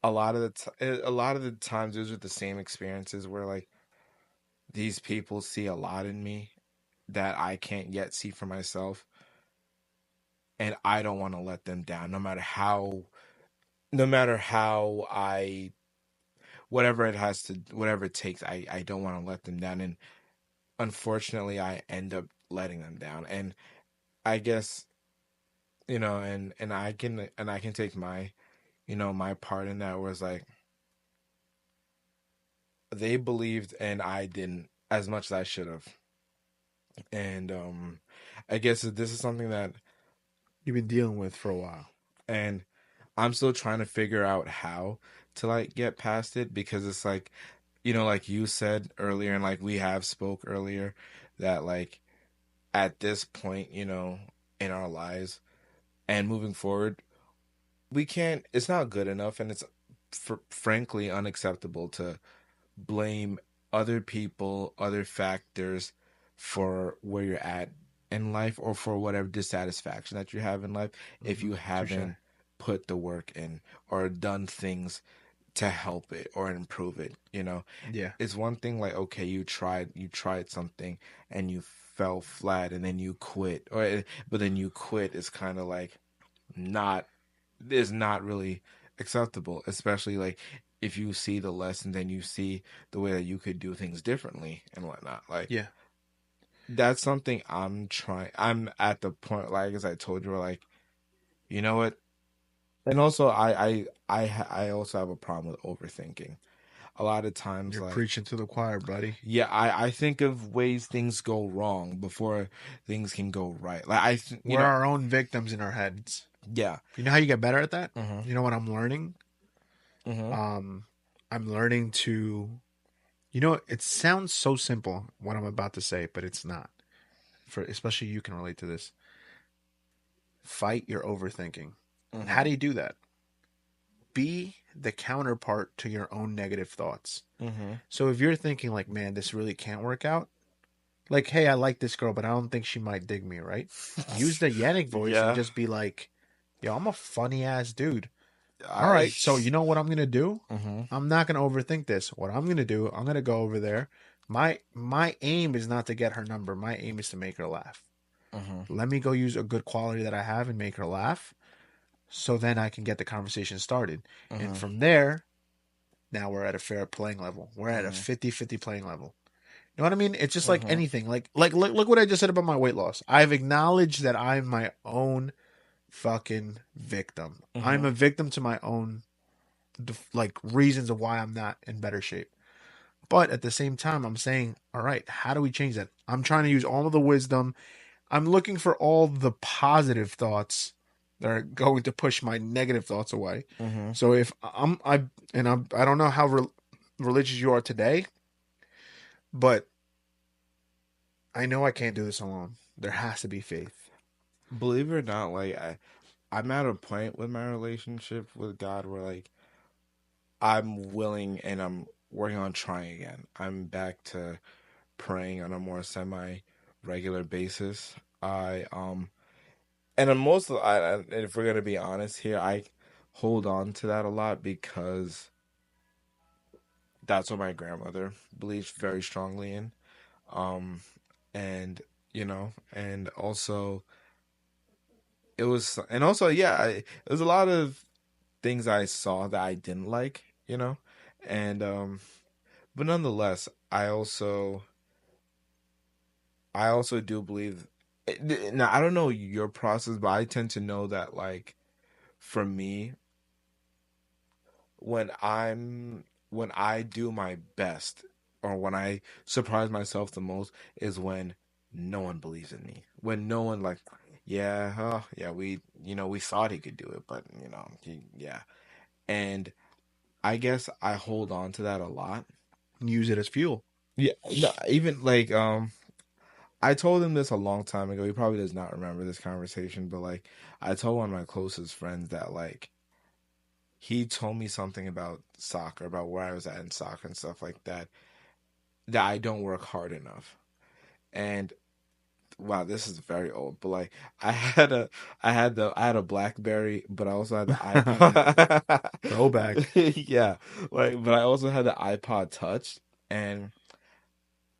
a lot of the times those are the same experiences where like these people see a lot in me that I can't yet see for myself, and I don't want to let them down, no matter how I, whatever it takes, I don't want to let them down, and unfortunately, I end up letting them down, and I guess and I can take my my part in that, where it's like they believed and I didn't as much as I should have, and I guess this is something that You've been dealing with for a while. and I'm still trying to figure out how to like get past it, because it's like, like you said earlier, and like we have spoke earlier, that like at this point, in our lives and moving forward, we can't, it's not good enough, and it's frankly unacceptable to blame other people, other factors for where you're at in life, or for whatever dissatisfaction that you have in life, if you Touche. haven't put the work in or done things to help it or improve it. Yeah. It's one thing like, okay, you tried something and you fell flat and then you quit, but then you quit is kind of like not is not really acceptable, especially like if you see the lessons and you see the way that you could do things differently and whatnot. Like Yeah. that's something I'm at the point, like as I told you, where like, you know what? And also I also have a problem with overthinking. A lot of times, You're like, preaching to the choir, buddy. yeah, I think of ways things go wrong before things can go right. Like We're our own victims in our heads. yeah. You know how you get better at that? Mhm. You know what I'm learning? Mhm. I'm learning to, it sounds so simple what I'm about to say, but it's not. For especially you can relate to this. Fight your overthinking. And how Mhm. do you do that? Be the counterpart to your own negative thoughts. Mhm. So if you're thinking like, man, this really can't work out, like, hey, I like this girl, but I don't think she might dig me, right? Use the Yannick voice and Yeah. just be like, yo, I'm a funny ass dude. All I. right, so you know what I'm gonna do? Mhm. I'm not gonna overthink this. What I'm gonna do, I'm gonna go over there. My aim is not to get her number. My aim is to make her laugh. Mhm. Let me go use a good quality that I have and make her laugh, so then I can get the conversation started. And Mhm. from there, now we're at a fair playing level. We're at a Mhm. 50-50 playing level. You know what I mean? It's just like Mhm. anything. Like look what I just said about my weight loss. I've acknowledged that I'm my own fucking victim. I'm Mhm. a victim to my own like reasons of why I'm not in better shape. But at the same time, I'm saying, all right, how do we change that? I'm trying to use all of the wisdom. I'm looking for all the positive thoughts that are going to push my negative thoughts away. Mhm. So if I don't know how religious you are today, but I know I can't do this alone. There has to be faith. Believe it or not, like I'm at a point with my relationship with God where like I'm willing and I'm working on trying again. I'm back to praying on a more semi regular basis. I and I'm most if we're gonna be honest here, I hold on to that a lot because that's what my grandmother believes very strongly in. Um, and and also it was a lot of things I saw that I didn't like, and but nonetheless, I also do believe. Now I don't know your process, but I tend to know that like for me, when I do my best, or when I surprise myself the most, is when no one believes in me. When no one like, yeah, yeah, we thought he could do it, but yeah. And I guess I hold on to that a lot. Use it as fuel. Yeah, no, even like I told him this a long time ago. He probably does not remember this conversation, but like I told one of my closest friends that like he told me something about soccer, about where I was at in soccer and stuff like that, that I don't work hard enough. and wow, this is very old, but like I had a BlackBerry, but I also had the iPod. Throwback. Yeah, like but I also had the iPod Touch, and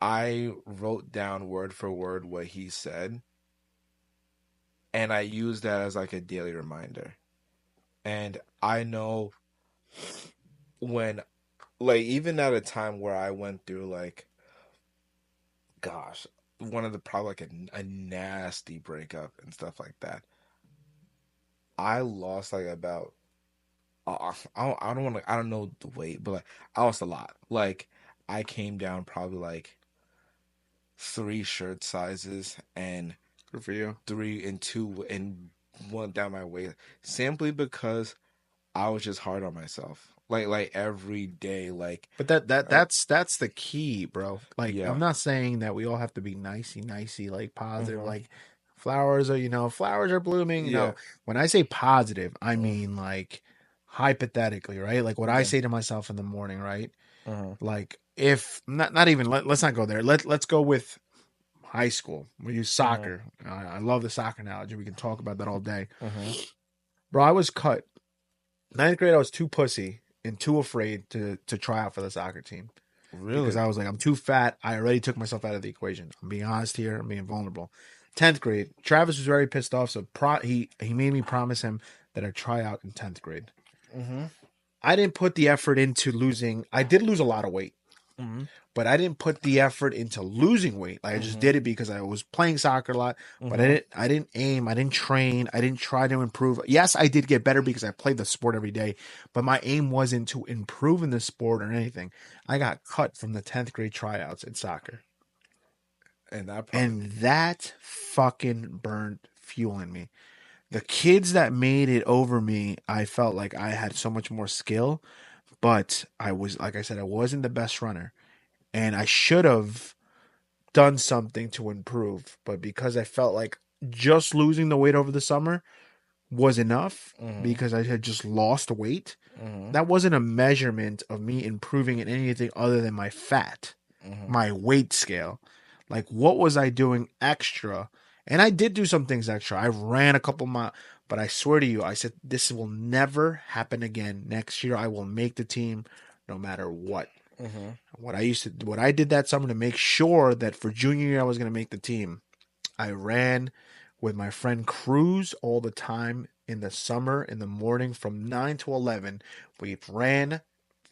I wrote down word for word what he said, and I used that as like a daily reminder. And I know when like even at a time where I went through like gosh, one of the probably like a nasty breakup and stuff like that. I lost like about I don't want to I don't know the weight, but like I lost a lot. Like I came down probably like 3 shirt sizes and Good for you. 3 and 2 and one down my waist simply because I was just hard on myself. Like every day, like But that uh, that's the key, bro. Like I'm yeah. not saying that we all have to be nicey, like positive, Hmm. like flowers are blooming. Yeah. No. When I say positive, I Mm. mean like hypothetically, right? Like what I Yeah. say to myself in the morning, right? Hmm. Like if not even let's not go there. Let's go with high school. We use Hmm. soccer. I love the soccer analogy. We can talk about that all day. Hmm. Bro, I was cut. Ninth grade, I was too pussy and too afraid to try out for the soccer team because Really? I was like, I'm too fat. I already took myself out of the equation. I'm being honest here. I'm being vulnerable. 10th grade, Travis was very pissed off. So he made me promise him that I'd try out in 10th grade. Hmm. I didn't put the effort into losing. I did lose a lot of weight, Hmm. but I didn't put the effort into losing weight. Like I just Hmm. did it because I was playing soccer a lot, but Hmm. I didn't aim, I didn't train, I didn't try to improve. Yes, I did get better because I played the sport every day, but my aim wasn't to improve in the sport or anything. I got cut from the 10th grade tryouts in soccer. And that probably. And that fucking burned fuel in me. The kids that made it over me, I felt like I had so much more skill, but I was, like I said, I wasn't the best runner. And I should have done something to improve. But because I felt like just losing the weight over the summer was enough Hmm. because I had just lost weight, Hmm. that wasn't a measurement of me improving in anything other than my fat, Hmm. my weight scale. Like, what was I doing extra? And I did do some things extra. I ran a couple miles, but I swear to you, I said, this will never happen again. Next year, I will make the team no matter what. Hmm. What I did that summer to make sure that for junior year I was going to make the team. I ran with my friend Cruz all the time in the summer in the morning from 9 to 11. We ran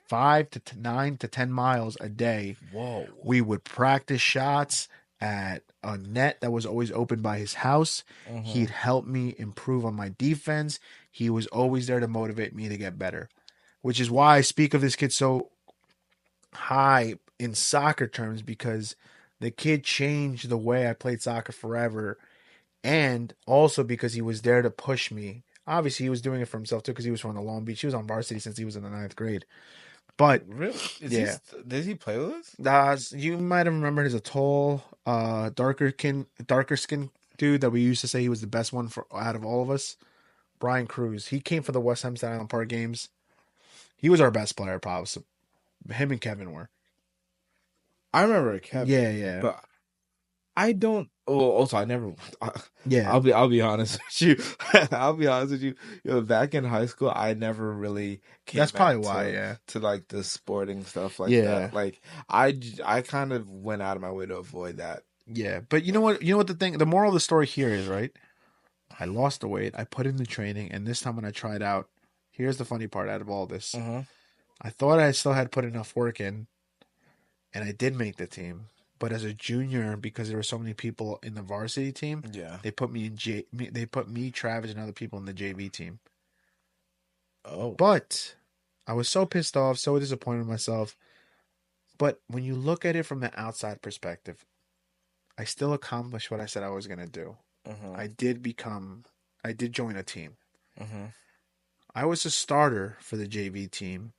5 to 9 to 10 miles a day. Whoa. We would practice shots at a net that was always open by his house. Hmm. He'd help me improve on my defense. He was always there to motivate me to get better, which is why I speak of this kid so high in soccer terms because the kid changed the way I played soccer forever, and also because he was there to push me. Obviously, he was doing it for himself too because he was from the Long Beach. He was on varsity since he was in the ninth grade. But Really? Is he? yeah, Did he play with us? you might have remembered as a tall, darker skin dude that we used to say he was the best one for out of all of us. Brian Cruz. He came for the West Hempstead Island Park games. He was our best player, probably. Him and Kevin were. I remember Kevin, Yeah, yeah, but I don't. Oh, also, I never. yeah. I'll be honest with you. I'll be honest with you. Back in high school, I never really came That's probably back why. Yeah, to like the sporting stuff like yeah. that. Like I kind of went out of my way to avoid that. Yeah, but you know what? You know what the moral of the story here is, right? I lost the weight. I put in the training, and this time when I tried out, here's the funny part out of all this. Hmm. I thought I still had put enough work in, and I did make the team. But as a junior, because there were so many people in the varsity team, Yeah. they put me in they put me, Travis, and other people in the JV team. Oh. But I was so pissed off, so disappointed in myself. But when you look at it from the outside perspective, I still accomplished what I said I was going to do. Hmm. I did become, I did join a team. Hmm. I was a starter for the JV team,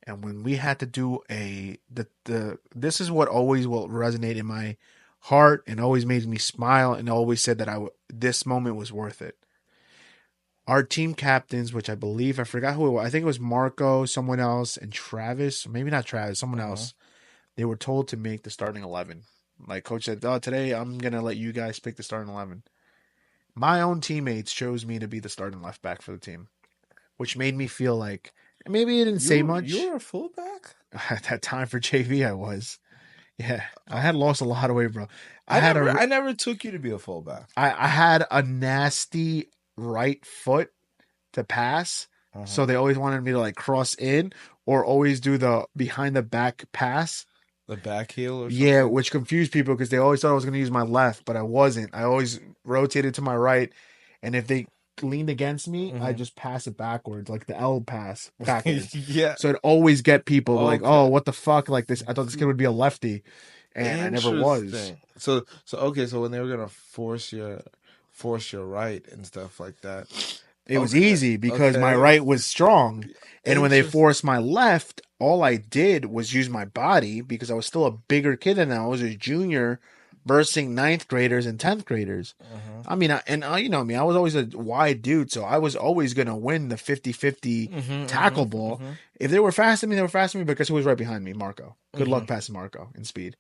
and when we had to do the this is what always will resonate in my heart and always made me smile and always said that this moment was worth it. Our team captains, which I believe I forgot who it was, I think it was Marco, someone else, and Travis, maybe not Travis, someone Hmm. else. They were told to make the starting 11. Like coach said, oh, today I'm gonna let you guys pick the starting 11. My own teammates chose me to be the starting left back for the team, which made me feel like maybe it didn't say You much. were a fullback? At that time for JV, I was. Yeah, I had lost a lot of weight, bro. I never took you to be a fullback. I had a nasty right foot to pass, so they always wanted me to like cross in or always do the behind the back pass. The back heel or Yeah, something? which confused people because they always thought I was going to use my left, but I wasn't. I always rotated to my right, and if they leaned against me, I just pass it backwards, like the L pass backwards. Yeah. So I'd always get people like, Okay. "Oh, what the fuck?" Like this. I thought this kid would be a lefty, and I never was. Interesting. So okay, so when they were gonna force your right and stuff like that. It was Okay. easy because my Okay. right was strong. And when they Interesting. forced my left, all I did was use my body because I was still a bigger kid than I was a junior versing ninth graders and 10th graders. I mean, you know me, I was always a wide dude, so I was always going to win the 50-50 tackle ball. If they were faster than me, they were faster than me because who was right behind me? Marco. Good luck passing Marco in speed.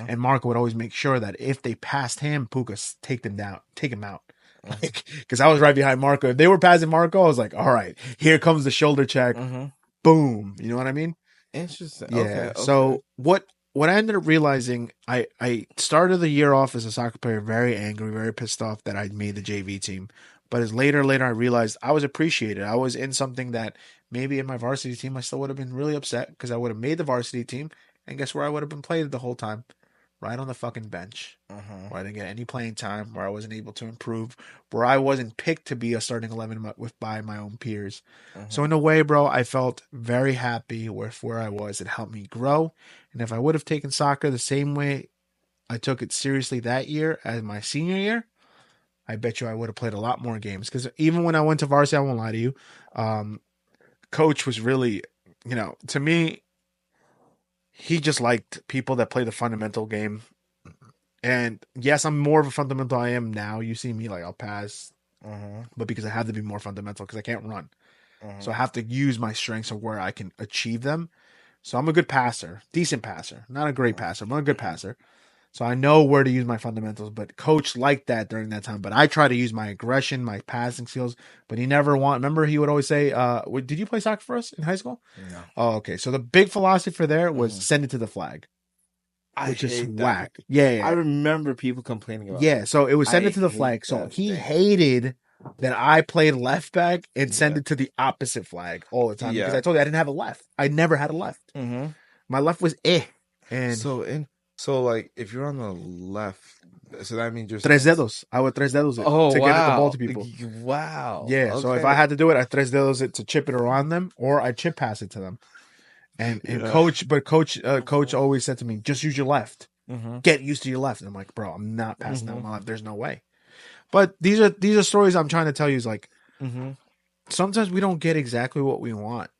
And Marco would always make sure that if they passed him, Puka take them down, take him out. Like, because I was right behind Marco. If they were passing Marco, I was like, all right, here comes the shoulder check. Boom. You know what I mean? Interesting. Yeah. Okay. So what I ended up realizing, I started the year off as a soccer player very angry, very pissed off that I made the JV team. But as later I realized I was appreciated. I was in something that maybe in my varsity team I still would have been really upset because I would have made the varsity team, and guess where I would have been played the whole time? Right on the fucking bench, where I didn't get any playing time, where I wasn't able to improve, where I wasn't picked to be a starting 11 by my own peers. So in a way, bro, I felt very happy with where I was. It helped me grow. And if I would have taken soccer the same way I took it seriously that year as my senior year, I bet you I would have played a lot more games. Because even when I went to varsity, I won't lie to you, coach was really, to me, he just liked people that play the fundamental game. And yes, I'm more of a fundamental I am now. You see me like I'll pass, but because I have to be more fundamental because I can't run. So I have to use my strengths of where I can achieve them. So I'm a good passer, decent passer, not a great passer, but I'm a good passer. So I know where to use my fundamentals, but coach liked that during that time. But I try to use my aggression, my passing skills, but he never remember he would always say, did you play soccer for us in high school? No. Oh, okay. So the big philosophy for there was send it to the flag. Which is whack. That. Yeah. I remember people complaining about Yeah, so it was send I it to the hate flag. So that he thing. hated that I played left back and send it to the opposite flag all the time because I told you I didn't have a left. I never had a left. My left was And so like if you're on the left, so that means you're tres dedos. I would tres dedos it to get the ball to people. Wow. Yeah, so if I had to do it, I tres dedos it to chip it around them, or I chip pass it to them. And coach always said to me, just use your left. Get used to your left. And I'm like, bro, I'm not passing out my left. There's no way. But these are stories I'm trying to tell you is like, sometimes we don't get exactly what we want,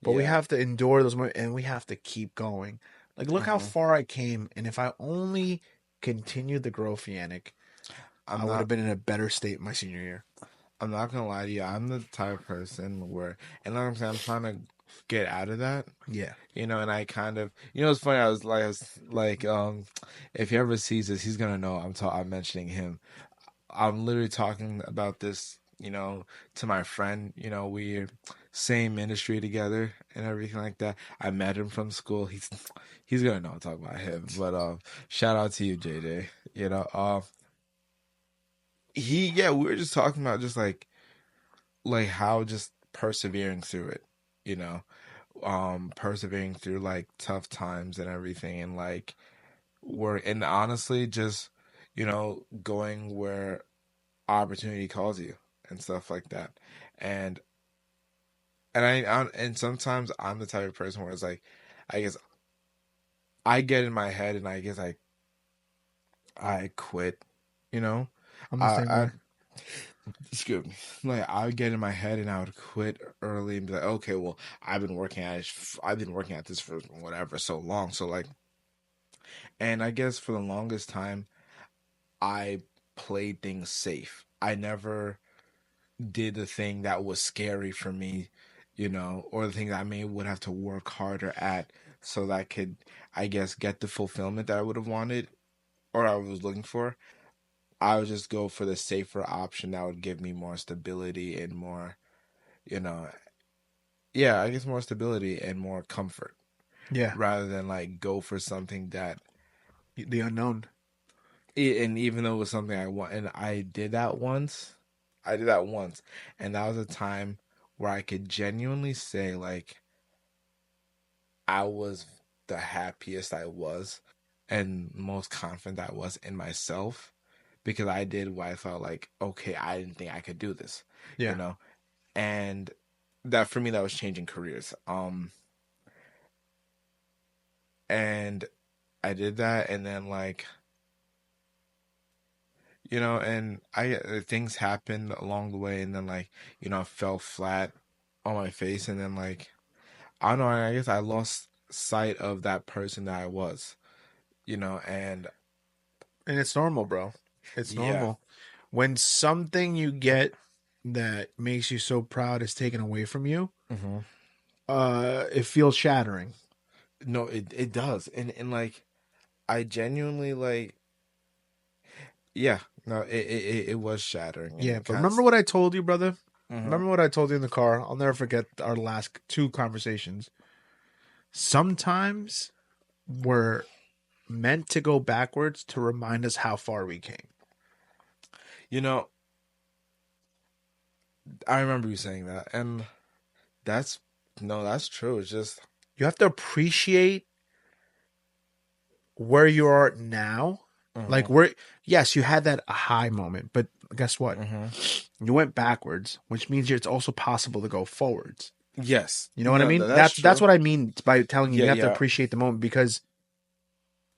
but we have to endure those moments and we have to keep going. Like, look how far I came. And if I only continued the growth, Yannick, I would have been in a better state my senior year. I'm not gonna lie to you. I'm the type of person where, and like I'm saying, I'm trying to get out of that. Yeah. And I kind of, it's funny. I was like, if he ever sees this, he's gonna know I'm mentioning him. I'm literally talking about this, to my friend. We're same ministry together and everything like that. I met him from school. He's gonna know I'm talking about him. But shout out to you, JJ. We were just talking about just like how just persevering through it, persevering through like tough times and everything, and like and honestly just going where opportunity calls you and stuff like that. And sometimes I'm the type of person where it's like, I guess I get in my head and I guess I quit, I'm the same I way. excuse me. Like I would get in my head and I would quit early and be like, okay, well, I've been working at this for whatever so long. So like, and I guess for the longest time, I played things safe. I never did the thing that was scary for me, or the thing that I would have to work harder at so that I could, I guess, get the fulfillment that I would have wanted. or I was looking for, I would just go for the safer option that would give me more stability and more, you know, yeah, I guess more stability and more comfort Yeah. rather than like go for something that, The unknown. and even though it was something I want, and I did that once, and that was a time where I could genuinely say like I was the happiest I was and most confident I was in myself because I did what I felt like, okay, I didn't think I could do this, you Yeah. know? And that for me, that was changing careers. And I did that, and then like, and things happened along the way, and then like, I fell flat on my face, and then like, I don't know, I guess I lost sight of that person that I was, and And it's normal, bro. It's yeah. normal. When something you get that makes you so proud is taken away from you, Hmm. it feels shattering. No, it does, and like, I genuinely like, yeah, no, it was shattering, and Yeah, it but kind remember what I told you, brother? of. Remember what I told you in the car? I'll never forget our last two conversations. Sometimes we're meant to go backwards to remind us how far we came. You know, I remember you saying that, and that's no, that's true. It's just, You have to appreciate where you are now. hmm Like yes, you had that high moment, but guess what? hmm You went backwards, which means it's also possible to go forwards. yes, You know what I no, mean? that's That's true. what I mean by telling you Yeah, you have to yeah, appreciate the moment because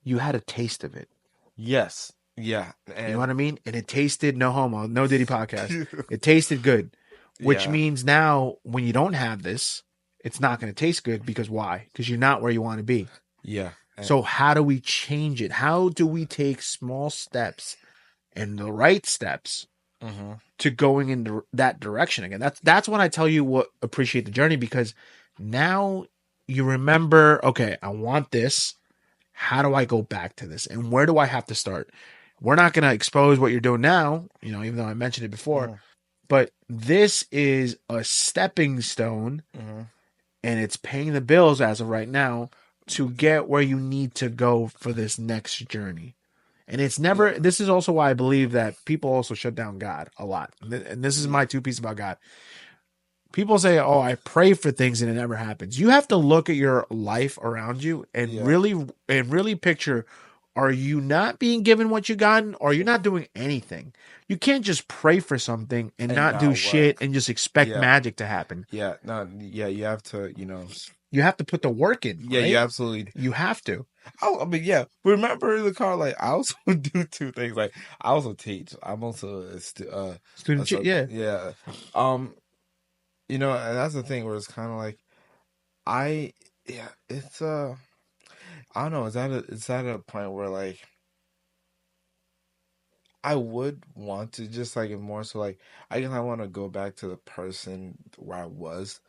you had a taste of it. yes, yeah, You know and what I mean? And it tasted no homo, no Diddy podcast. It tasted good, which yeah, means now when you don't have this, it's not going to taste good because why? Because you're not where you want to be. yeah, So how do we change it? How do we take small steps and the right steps hmm to going in that direction again? That's when I tell you what appreciate the journey because now you remember, okay, I want this. How do I go back to this? And where do I have to start? We're not going to expose what you're doing now, even though I mentioned it before, hmm but this is a stepping stone hmm and it's paying the bills as of right now to get where you need to go for this next journey. And it's never, this is also why I believe that people also shut down God a lot. And this is my two pieces about God. People say, "Oh, I pray for things and it never happens." You have to look at your life around you yeah, and really picture: are you not being given what you gotten, or you're not doing anything? You can't just pray for something and and not do not shit work. and just expect Yeah, magic to happen. yeah, no, yeah, you have to, You have to put the work in, yeah, you right? absolutely. You have to. I mean, yeah. Remember in the car, like I also do two things. Like I also teach. I'm also Student shit, yeah. yeah. And that's the thing where it's kind of like I, yeah, it's I don't know. It's at a point where like I would want to just like more so like I guess I want to go back to the person where I was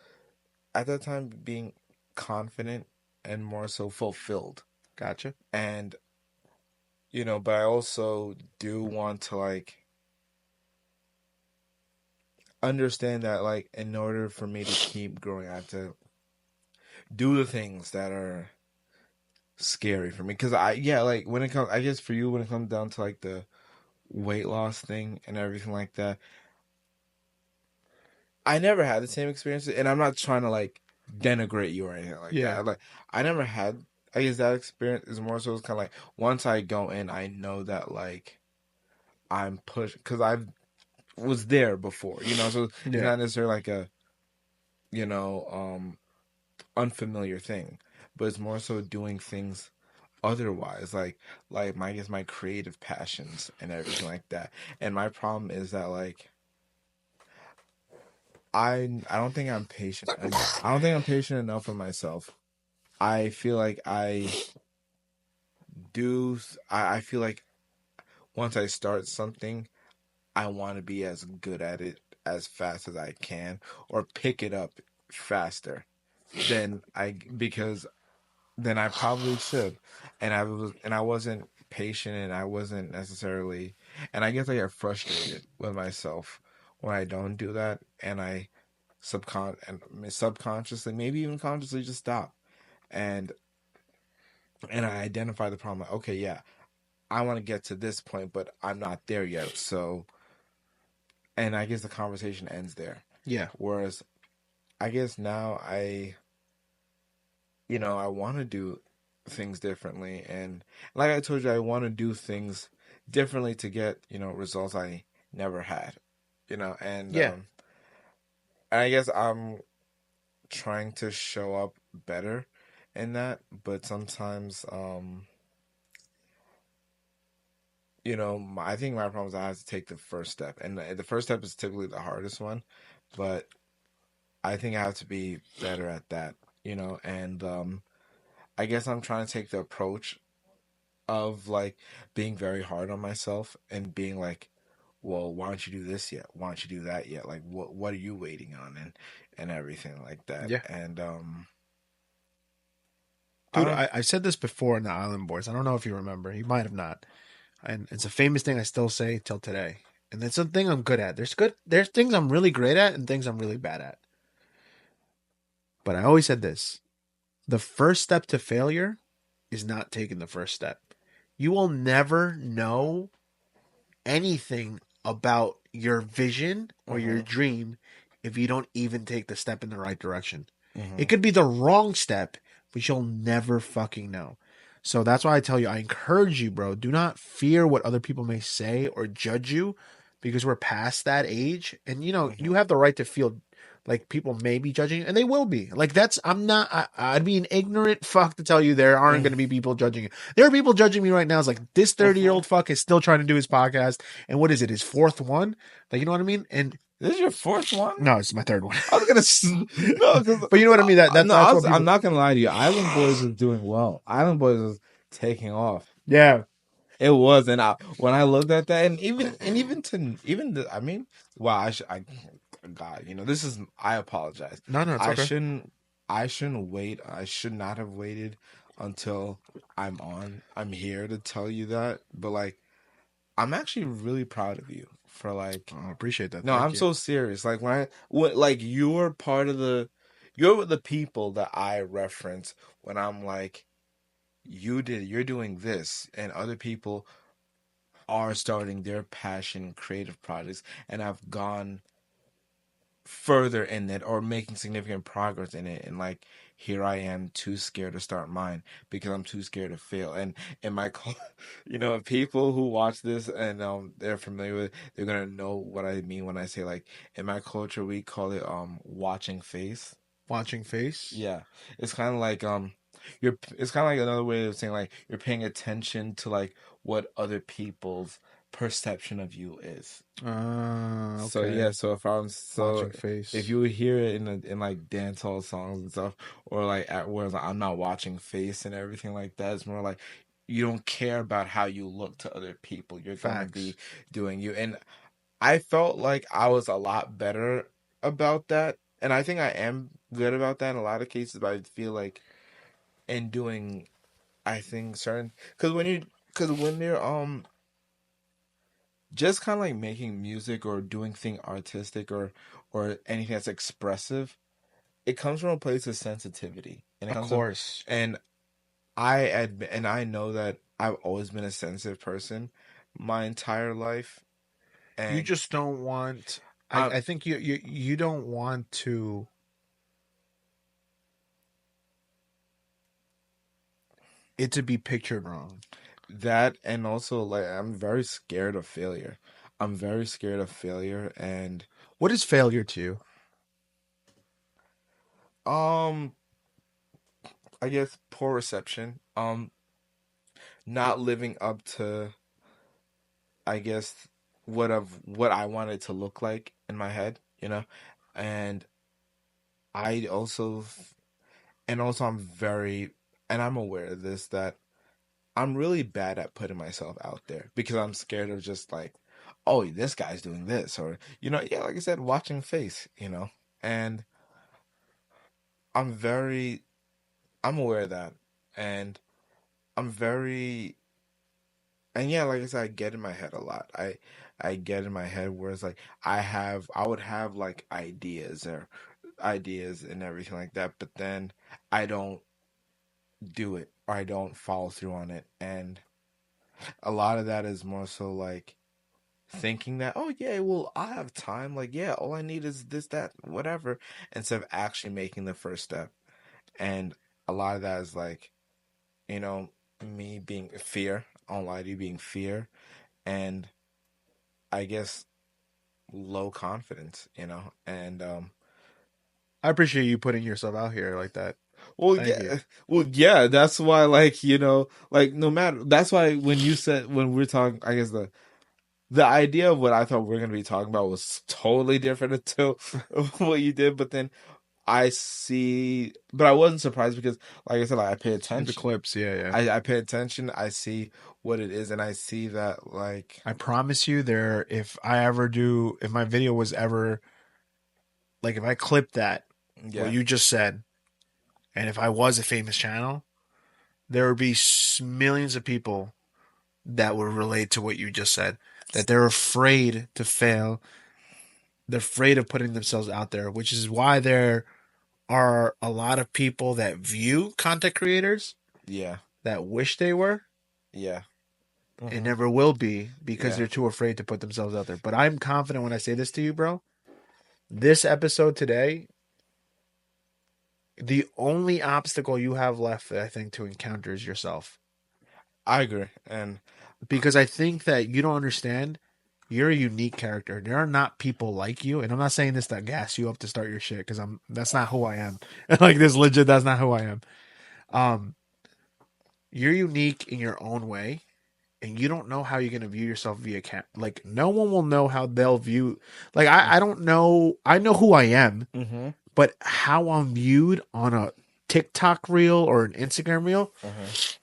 at that time, being confident and more so fulfilled. Gotcha. And but I also do want to like understand that like in order for me to keep growing, I have to do the things that are scary for me. Because like when it comes, I guess for you, when it comes down to like the weight loss thing and everything like that, I never had the same experience, and I'm not trying to like denigrate you or anything like Yeah. that. Like I never had. I guess that experience is more so it's kind of like once I go in, I know that like I'm pushed because I was there before, so it's Yeah. not necessarily like a you know unfamiliar thing, but it's more so doing things otherwise, like my I guess my creative passions and everything like that. And my problem is that like I don't think I'm patient. I don't think I'm patient enough with myself. I feel like I feel like once I start something, I want to be as good at it as fast as I can or pick it up faster than I because than I probably should. And I wasn't patient, and I wasn't necessarily, and I guess I get frustrated with myself when I don't do that, and I subconsciously, maybe even consciously, just stop and I identify the problem. Like, okay, yeah, I want to get to this point, but I'm not there yet. So, and I guess the conversation ends there. Yeah. Whereas, I guess now I want to do things differently, and like I told you, I want to do things differently to get results I never had. And Yeah. I guess I'm trying to show up better in that, but sometimes I think my problem is I have to take the first step, and the first step is typically the hardest one, but I think I have to be better at that. And I guess I'm trying to take the approach of like being very hard on myself and being like, well, why don't you do this yet? Why don't you do that yet? Like, what are you waiting on, and everything like that. Yeah. And I Dude, don't. I said this before in the Island Boys. I don't know if you remember. You might have not. And it's a famous thing I still say till today. And it's something I'm good at. There's things I'm really great at and things I'm really bad at. But I always said this. The first step to failure is not taking the first step. You will never know anything about your vision or your Mm-hmm, dream if you don't even take the step in the right direction. It mm-hmm, could be the wrong step, but you'll never fucking know. So that's why I tell you, I encourage you, bro. Do not fear what other people may say or judge you because we're past that age. And mm-hmm, you have the right to feel like people may be judging you, and they will be. Like I'm not, I'd be an ignorant fuck to tell you there aren't going to be people judging you. There are people judging me right now. It's like this 30-year-old fuck is still trying to do his podcast. And what is it? His fourth one? Like, you know what I mean? And This is your fourth one? no, it's my third one. I was gonna no, because But you know what I mean? no, That's what I'm people. not gonna lie to you. Island Boys was doing well. Island Boys was taking off. Yeah. It was, and when I looked at that, I mean, wow, God, this is. I apologize. No, no, it's I okay. shouldn't. I shouldn't wait. I should not have waited until I'm on. I'm here to tell you that, but like, I'm actually really proud of you for like. Oh, I appreciate that. No, Thank I'm you. so serious. Like like you're part of you're the people that I reference when I'm like, you're doing this, and other people are starting their passion creative projects and have gone further in it or making significant progress in it, and like here I am too scared to start mine because I'm too scared to fail. And in my people who watch this and they're familiar with it, they're gonna know what I mean when I say like in my culture we call it watching face. Watching face. Yeah, it's kind of like it's kind of like another way of saying like you're paying attention to like what other people's perception of you is. So Okay. yeah, Watching if face. you would hear it in like dance hall songs and stuff, or like at where like, I'm not watching face and everything like that, it's more like you don't care about how you look to other people. You're gonna be Facts. doing you. And I felt like I was a lot better about that. And I think I am good about that in a lot of cases, but I feel like in doing I think certain because when you're just kind of like making music or doing thing artistic or anything that's expressive, it comes from a place of sensitivity, and it Of comes from course. and and I know that I've always been a sensitive person my entire life, You and just don't want. I I think you don't want to it to be pictured wrong. that and also like I'm very scared of failure. I'm very scared of failure and What is failure to you? um I guess poor reception. Not living up to I guess what I wanted to look like in my head. And I also I'm very and I'm aware of this that I'm really bad at putting myself out there because I'm scared of just like, oh, this guy's doing this or yeah, like I said, watching face. And I'm very I'm aware of that and I'm very And yeah, like I said, I get in my head a lot. I get in my head where it's like I would have like ideas and everything like that, but then I don't do it or I don't follow through on it. And a lot of that is more so like thinking that, oh yeah, well I have time, like yeah, all I need is this, that, whatever, instead of actually making the first step. And a lot of that is like, you know, me being fear, I don't lie to you, being fear, and I guess low confidence, and I appreciate you putting yourself out here like that. well, Thank you. yeah, well, yeah. That's why, like, like no matter. That's why when you said when we're talking, I guess the idea of what I thought we were gonna be talking about was totally different until what you did. But then I see, but I wasn't surprised because, like I said, like, I pay The attention. clips, yeah, yeah. I pay attention. I see what it is, and I see that, like, I promise you, if my video was ever like, if I clipped that, what yeah, you just said, and if I was a famous channel, there would be millions of people that would relate to what you just said. That they're afraid to fail. They're afraid of putting themselves out there, which is why there are a lot of people that view content creators yeah, that wish they were yeah, and hmm never will be because yeah, they're too afraid to put themselves out there. But I'm confident when I say this to you, bro. This episode today, the only obstacle you have left, I think, to encounter is yourself. I agree, and Because I think that you don't understand. You're a unique character. There are not people like you, and I'm not saying this to gas you up to start your shit because that's not who I am. Like this, legit, that's not who I am. Um, you're unique in your own way, and you don't know how you're gonna view yourself via like no one will know how they'll view. Like I don't know. I know who I am, hmm but how I'm viewed on a TikTok reel or an Instagram reel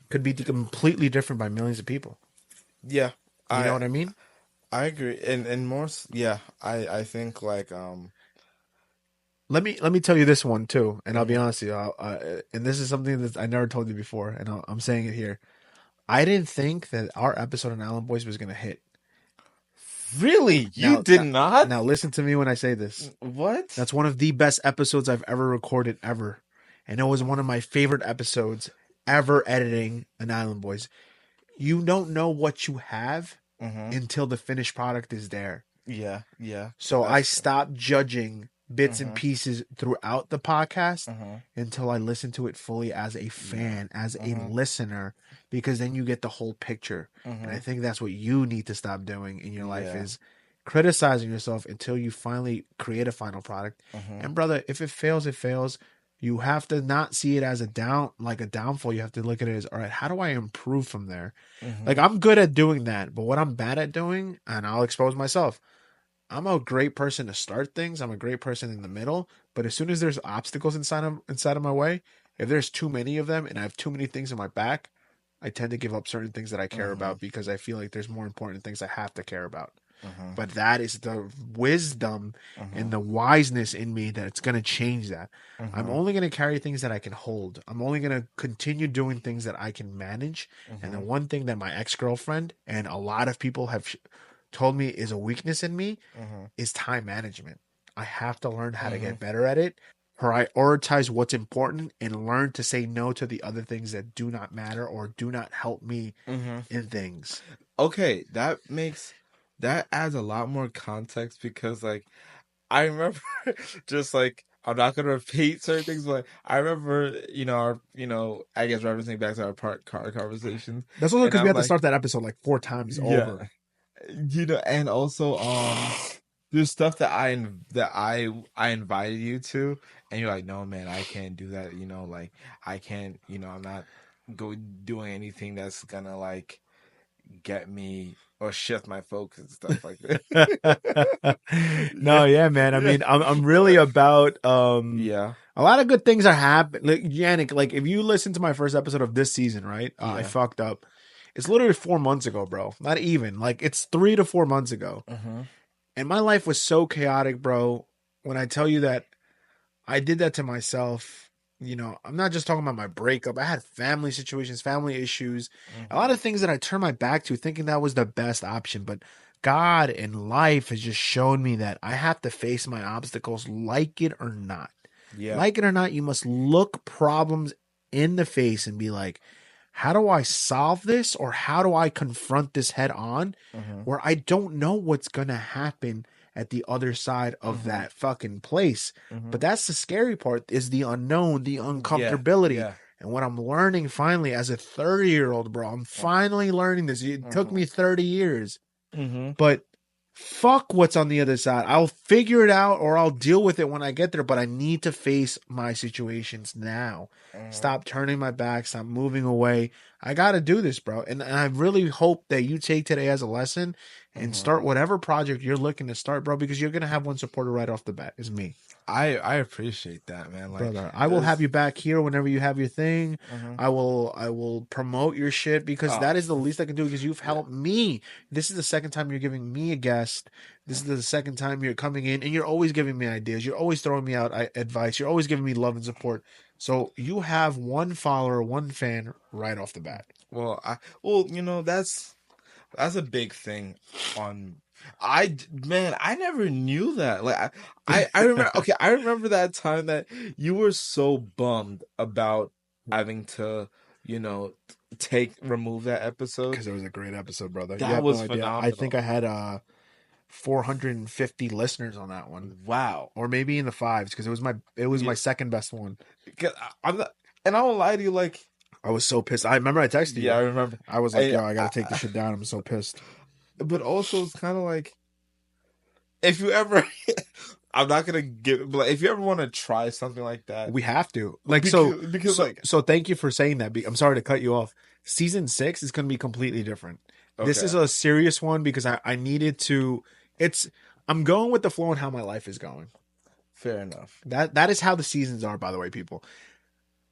could be completely different by millions of people. yeah, You know I what I mean? I agree, and more, yeah, I think like Let me tell you this one too, and I'll be mhm. honest with you. And this is something that I never told you before, and I'm saying it here. I didn't think that our episode on Allen Boys was gonna hit. Really, you Now, did now, not? now, listen to me when I say this. What? That's one of the best episodes I've ever recorded ever, and it was one of my favorite episodes ever editing an Island Boys. You don't know what you have hmm until the finished product is there. Yeah, yeah, So I that's true. stopped judging bits and hmm pieces throughout the podcast hmm until I listened to it fully as a Yeah. fan, as a hmm listener, because then you get the whole picture. And I hmm think that's what you need to stop doing in your life Yeah. is criticizing yourself until you finally create a final product. hmm And brother, if it fails, it fails. You have to not see it as a downfall. You have to look at it as, all right, how do I improve from there? Like hmm I'm good at doing that, but what I'm bad at doing, and I'll expose myself, I'm a great person to start things. I'm a great person in the middle, but as soon as there's obstacles inside of my way, if there's too many of them and I have too many things in my back, I tend to give up certain things that I care hmm about because I feel like there's more important things I have to care about. hmm But that is the wisdom and hmm the wiseness in me that it's going to change that. I'm hmm only going to carry things that I can hold. I'm only going to continue doing things that I can manage. And the hmm one thing that my ex-girlfriend and a lot of people have told me is a weakness in me hmm is time management. I have to learn how to hmm get better at it, prioritize what's important, and learn to say no to the other things that do not matter or do not help me hmm in things. Okay, that adds a lot more context because, like, I remember just like I'm not gonna repeat certain things, but I remember, I guess referencing back to our car conversations, That's also and because we I'm had to like, start that episode like 4 times yeah, over. and also there's stuff that I invited you to, and you're like, no, man, I can't do that. Like I can't. I'm not doing anything that's gonna like get me or shift my focus and stuff like that. yeah, No, yeah, man. I yeah, mean, I'm really about yeah, a lot of good things are happening. Like Yannick, like if you listen to my first episode of this season, right? I yeah. fucked up. It's literally 4 months ago, bro. Not even. Like it's 3 to 4 months ago. Mhm, And my life was so chaotic, bro. When I tell you that I did that to myself, I'm not just talking about my breakup. I had family situations, family issues, a lot Mm-hmm. of things that I turned my back to thinking that was the best option. But God and life has just shown me that I have to face my obstacles, like it or not. Yeah. Like it or not, you must look problems in the face and be like, how do I solve this, or how do I confront this head on, Mm-hmm. where I don't know what's going to happen at the other side of Mm-hmm. that fucking place. Mm-hmm. But that's the scary part, is the unknown, the Yeah. uncomfortability. Yeah. And what I'm learning finally as a 30-year-old, bro, I'm finally learning this. It took Mm-hmm. me 30 years, Mm-hmm. but fuck what's on the other side. I'll figure it out, or I'll deal with it when I get there, but I need to face my situations now. Mm-hmm. Stop turning my back, stop moving away. I got to do this, bro. And I really hope that you take today as a lesson and Mm-hmm. start whatever project you're looking to start, bro, because you're going to have one supporter right off the bat, is me. I appreciate that, man. Like, Brother, I will have this. you back here whenever you have your thing. Mm-hmm. I will promote your shit, because Oh, that is the least I can do, because you've yeah. helped me. This is the second time you're giving me a guest. This is the second time you're coming in, and you're always giving me ideas. You're always throwing me out advice. You're always giving me love and support. So you have one follower, one fan right off the bat. Well, that's a big thing on man, I never knew that. Like I remember, okay, I remember that time that you were so bummed about having to, you know, remove that episode. Because it was a great episode, brother. You That have no was idea. I think phenomenal. I had 450 listeners on that one, Wow. or maybe in the fives, because it was my Yeah, second best one. 'cause I'm not, and I won't lie to you, like, I was so pissed. I remember I texted yeah, you. I remember. I was like, I, yo, I got to take this I, shit down. I'm so pissed. but also it's kind of like, if you ever, I'm not gonna give, but like, if you ever want to try something like that, We have to. Like, so, because so, like, so thank you for saying that. I'm sorry to cut you off. Season 6 is going to be completely different. This is okay, a serious one, because I needed to, it's, I'm going with the flow and how my life is going. fair enough. That is how the seasons are, by the way, people.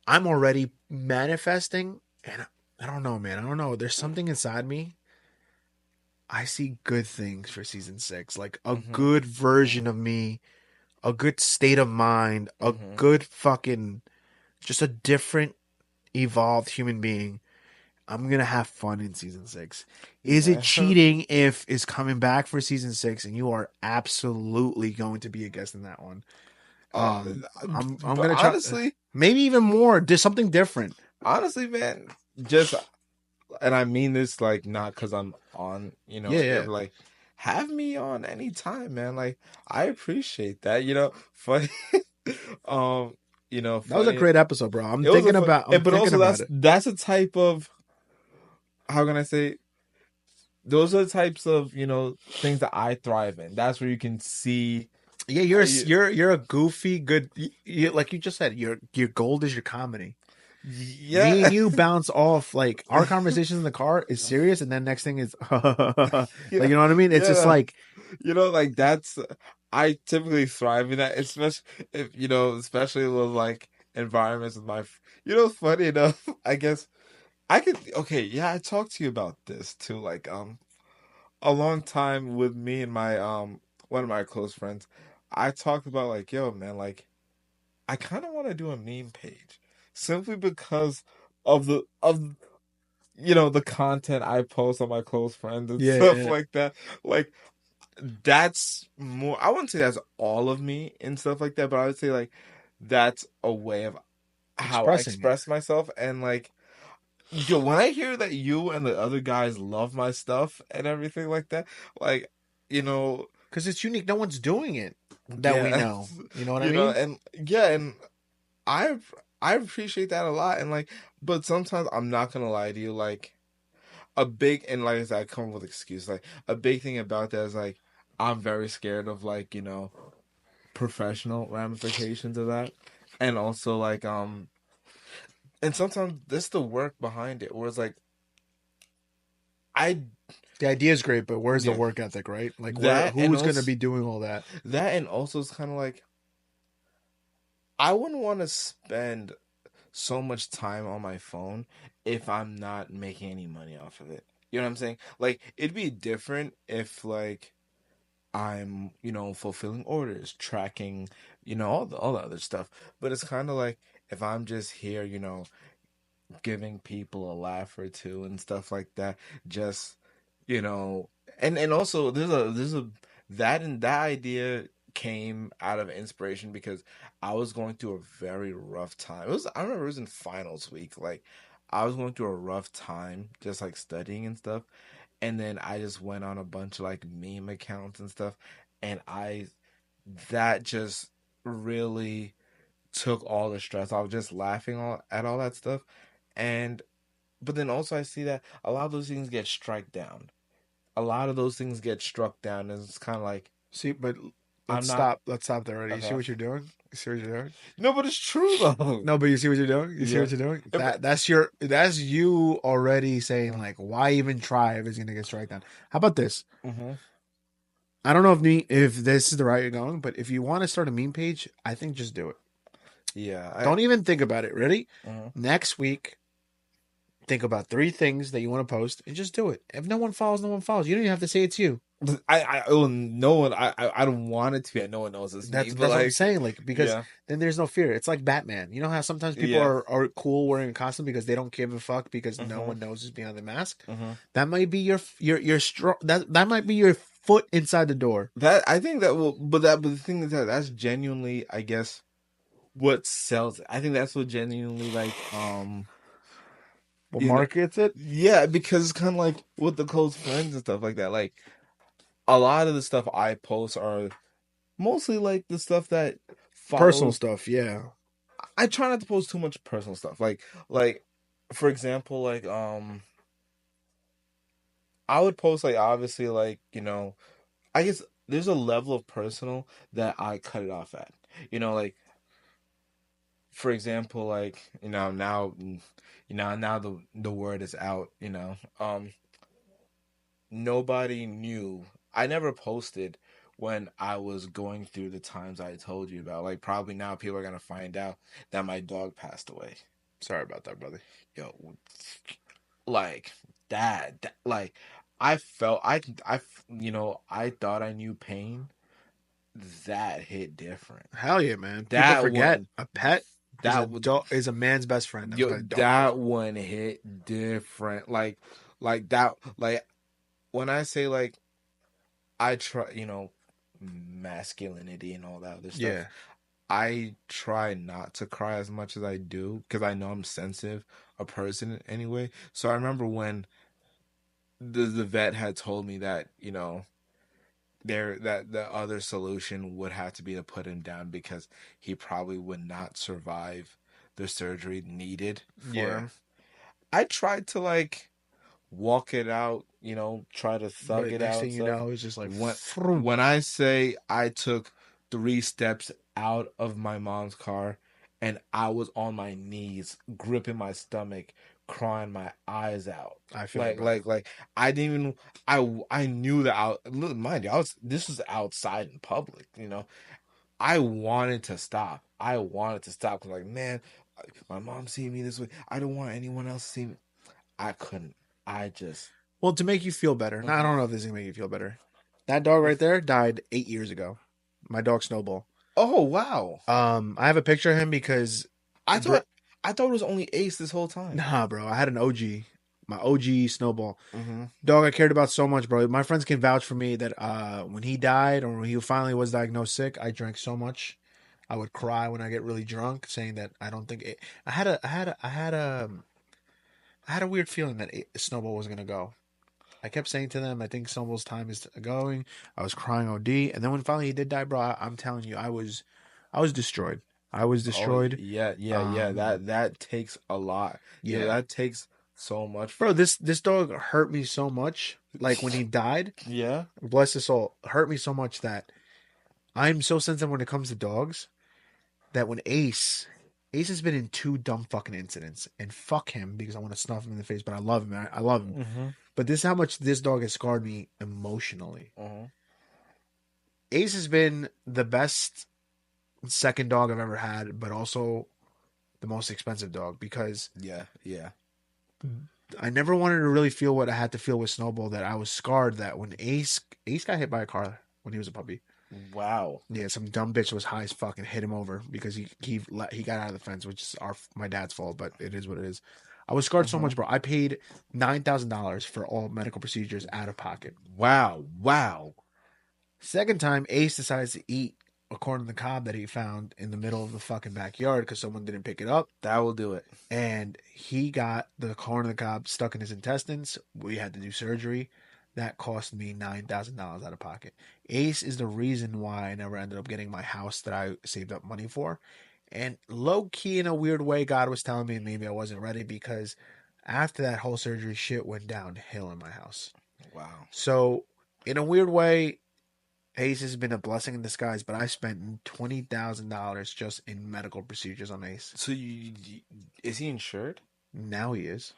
I'm already manifesting, and I don't know, man. I don't know. There's something inside me. I see good things for season 6, like a Mm-hmm. good version of me, a good state of mind, a Mm-hmm. good fucking, just a different, evolved human being. I'm gonna have fun in season 6. Is it Yeah. cheating if is coming back for season 6, and you are absolutely going to be a guest in that one? Uh, I'm but gonna try, maybe even more. There's something different. honestly, man, just, and I mean this like not because I'm on, Yeah, air, yeah. but like, have me on anytime, man. Like, I appreciate that. Funny, That was a funny. great episode, bro. It was a fun, I'm but thinking also about it. that's a type of, how can I say? Those are the types of things that I thrive in. That's where you can see. Yeah, You, you're a goofy good. Like you just said, your gold is your comedy. Me yeah, and you bounce off, like our conversations in the car is serious, and then next thing is like, yeah, you know what I mean? It's just yeah. like, Like that's, I typically thrive in that, especially if especially with like environments with funny enough, I guess I could, okay, yeah, I talked to you about this too, like a long time with me and my one of my close friends. I talked about like, yo, man, like I kind of want to do a meme page simply because of the content I post on my close friends and yeah, stuff yeah, like that. Like, that's more, I wouldn't say that's all of me and stuff like that, but I would say like that's a way of how I expressing it, express myself. And like, yo, when I hear that you and the other guys love my stuff and everything like that, like, you know because it's unique. No one's doing it that we yeah, know. You know what I mean? and yeah, and I I appreciate that a lot. And like, but sometimes I'm not gonna lie to you, like, a big, and like I said, I come with excuse. Like, a big thing about that is like, I'm very scared of like, professional ramifications of that. And also like, and sometimes this the work behind it, where it's like, I The idea is great, but where's the yeah, work ethic, right? Like, that, and who's gonna also be doing all that? it's kind of like, I wouldn't want to spend so much time on my phone if I'm not making any money off of it. You know what I'm saying? Like, it'd be different if like I'm, fulfilling orders, tracking, all the other stuff. But it's kind of like, if I'm just here, giving people a laugh or two and stuff like that, just you know, and also there's a that idea came out of inspiration because I was going through a very rough time. I remember it was in finals week, like I was going through a rough time just like studying and stuff, and then I just went on a bunch of like meme accounts and stuff, and I that just really took all the stress. I was just laughing at all that stuff, and but then also I see that a lot of those things get struck down. A lot of those things get struck down, and it's kind of like See, but I'm not let's stop there already. You see okay. what you're doing? You see what you're doing? No, but it's true though. No, but you see what you're doing? You see Yeah. what you're doing? But, That's you already saying uh, like, why even try if it's gonna get strike down? How about this? mhm. I don't know if this is the route you're going, but if you want to start a meme page, I think just do it. Yeah. Don't even think about it. Ready? Mhm. Next week, think about 3 things that you want to post and just do it. If no one follows, no one follows. You don't even have to say it's you. No one. I don't want it to be. No one knows it's me, but That's what I'm like, saying. Like because yeah, then there's no fear. It's like Batman. You know how sometimes people yeah. are cool wearing a costume because they don't give a fuck because no Mhm. one knows it's behind the mask. Mhm. That might be your strong. That might be your foot inside the door. That I think that will, but the thing is that that's genuinely, I guess, what sells it. I think that's what genuinely What you know, markets it? yeah, because it's kind of like with the close friends and stuff like that. Like a lot of the stuff I post are mostly like the stuff that Personal follows. stuff. Yeah. I try not to post too much personal stuff. Like for example, like I would post like obviously like I guess there's a level of personal that I cut it off at. Like for example, like now the word is out. Nobody knew. I never posted when I was going through the times I told you about. Like probably now people are gonna find out that my dog passed away. Sorry about that, brother. Yo, like like I felt I thought I knew pain. That hit different. Hell yeah, man. People That forget one, a pet that would is a man's best friend. That's what yo a dog is. that one hit different. Like that. Like when I say like I try, masculinity and all that other stuff. Yeah. I try not to cry as much as I do because I know I'm sensitive a person anyway. So I remember when the vet had told me that that the other solution would have to be to put him down because he probably would not survive the surgery needed for Yeah. him. I tried to like walk it out, try to thug But it next out thing you stuff. know, it's just like When vroom. when I say I took 3 steps out of my mom's car and I was on my knees, gripping my stomach, crying my eyes out. I feel you, Like brother. like like I didn't even I knew that mind you, this was outside in public. I wanted to stop. I wanted to stop because like, man, my mom see me this way. I don't want anyone else to see me. I couldn't. I just Well, to make you feel better. Now, I Mhm. don't know if this is gonna make you feel better. That dog right there died 8 years ago. My dog Snowball. Oh wow. I have a picture of him because, I bro, thought I thought it was only Ace this whole time. nah, bro. I had an OG, my OG Snowball Mm-hmm. dog. I cared about so much, bro. My friends can vouch for me that when he died or when he finally was diagnosed sick, I drank so much. I would cry when I get really drunk, saying that I don't think it, I had a weird feeling that Snowball was gonna go. I kept saying to them, I think Snowball's time is going. I was crying OD, and then when finally he did die, bro, I'm telling you, I was destroyed. I was Oh destroyed. yeah. Um, That takes a lot. yeah, That takes so much. bro, this dog hurt me so much. Like when he died, Yeah. bless his soul, hurt me so much that I'm so sensitive when it comes to dogs that when Ace has been in 2 dumb fucking incidents, and fuck him because I want to snuff him in the face, but I love him. I love him. Mm-hmm. But this is how much this dog has scarred me emotionally. Mm-hmm. Ace has been the best second dog I've ever had, but also the most expensive dog because Yeah. Yeah. I never wanted to really feel what I had to feel with Snowball. That I was scarred. That when Ace got hit by a car when he was a puppy, Wow. Yeah, some dumb bitch was high as fuck and hit him over because he got out of the fence, which is my dad's fault, but it is what it is. I was scarred so Hmm. much, bro. I paid $9,000 for all medical procedures out of pocket. Wow. Wow. Second time, Ace decides to eat a corn on the cob that he found in the middle of the fucking backyard because someone didn't pick it up. That will do it. And he got the corn on the cob stuck in his intestines. We had to do surgery. That cost me $9,000 out of pocket. Ace is the reason why I never ended up getting my house that I saved up money for. And low key, in a weird way, God was telling me maybe I wasn't ready because after that whole surgery, shit went downhill in my house. Wow. So, in a weird way, Ace has been a blessing in disguise, but I spent $20,000 just in medical procedures on Ace. So is he insured? Now he is.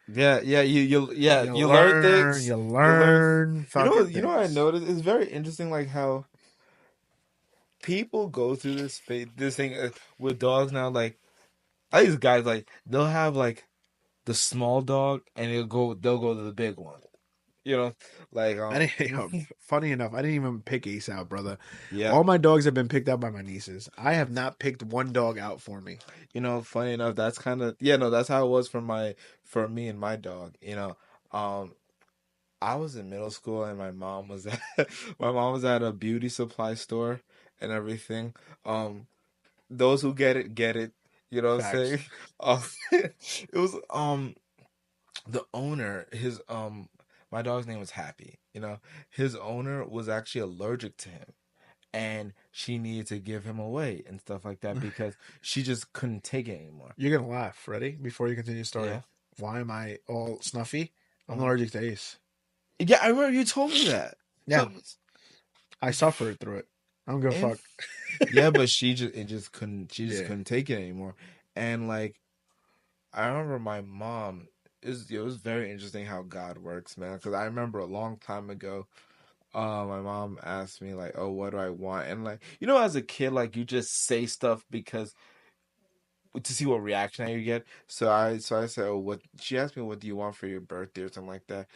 Yeah, yeah, You you learn learn, things. you You learn. learn fucking What I things. noticed? It's very interesting, like how people go through this thing with dogs now. Like, all these guys, like they'll have like the small dog, and they'll go to the big one. You know, like I didn't, funny enough, I didn't even pick Ace out, brother. yeah. All my dogs have been picked out by my nieces. I have not picked one dog out for me. Funny enough, that's kind of yeah, no, that's how it was for me and my dog. Um, I was in middle school and my mom was at my mom was at a beauty supply store and everything. Those who get it. You know what I'm Facts. saying? It was the owner, his my dog's name was Happy. His owner was actually allergic to him, and she needed to give him away and stuff like that because she just couldn't take it anymore. You're gonna laugh. Ready? Before you continue the story. Yeah. Why am I all snuffy? I'm Mhm. allergic to Ace. Yeah, I remember you told me that. Yeah, But I suffered through it. I don't give a and fuck. yeah, but she just Yeah. couldn't take it anymore. And like I remember my mom it was very interesting how God works, man. Because I remember a long time ago, my mom asked me like, "Oh, what do I want?" And like, as a kid, like you just say stuff because to see what reaction you get. So I said, "Oh, what?" She asked me, "What do you want for your birthday or something like that?"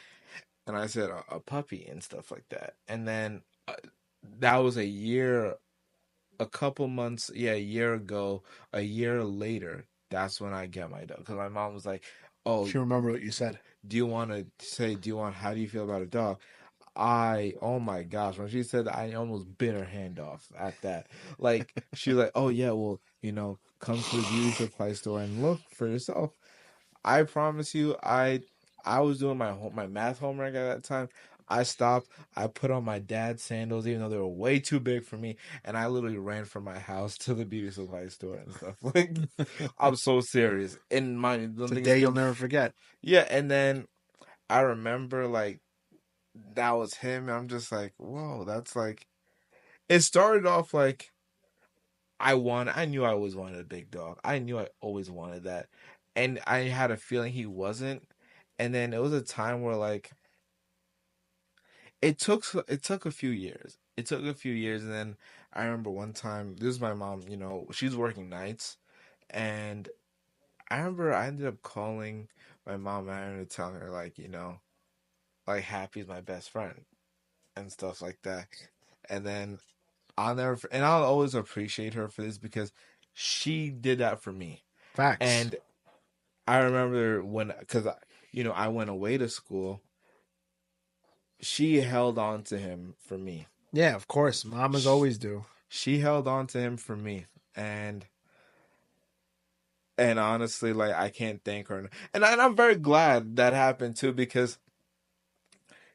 And I said, "A puppy and stuff like that." And then that was a couple months, yeah, a year ago, a year later. That's when I get my dog because my mom was like, "Oh, If you remember what you said. do you want, how do you feel about a dog?" Oh my gosh, when she said that, I almost bit her hand off at that. Like, she was like, "Oh, yeah, well, come to the beauty supply store and look for yourself." I promise you, I was doing my math homework at that time. I stopped. I put on my dad's sandals, even though they were way too big for me, and I literally ran from my house to the beauty supply store and stuff. Like, I'm so serious. In my the It's a thing is, day you'll never forget. yeah. And then I remember like that was him. And I'm just like, whoa, that's like. It started off like I knew I always wanted a big dog. I knew I always wanted that. And I had a feeling he wasn't. And then it was a time where like it took a few years. It took a few years and then I remember one time, this is my mom, she's working nights and I remember I ended up calling my mom and I ended up telling her like, like Happy's my best friend and stuff like that. And then I'll always appreciate her for this because she did that for me. Facts. And I remember because I went away to school. She held on to him for me. Yeah, of course. Mamas She, always do. she held on to him for me, and honestly, like I can't thank her. And I'm very glad that happened too because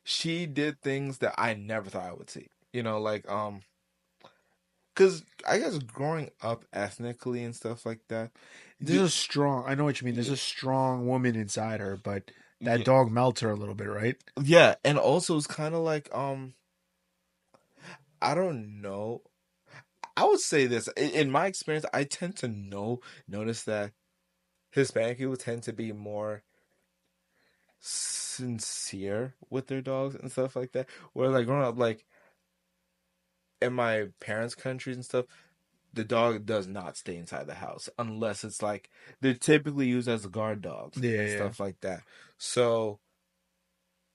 she did things that I never thought I would see. Like because I guess growing up ethnically and stuff like that, There's a strong, I know what you mean. There's yeah, a strong woman inside her, but that yeah, dog melts her a little bit, right? yeah, and also it's kind of like I don't know. I would say this in my experience. I tend to notice that Hispanic people tend to be more sincere with their dogs and stuff like that. Where like growing up, like in my parents' countries and stuff, the dog does not stay inside the house unless it's like they're typically used as guard dogs Yeah, and yeah. stuff like that. So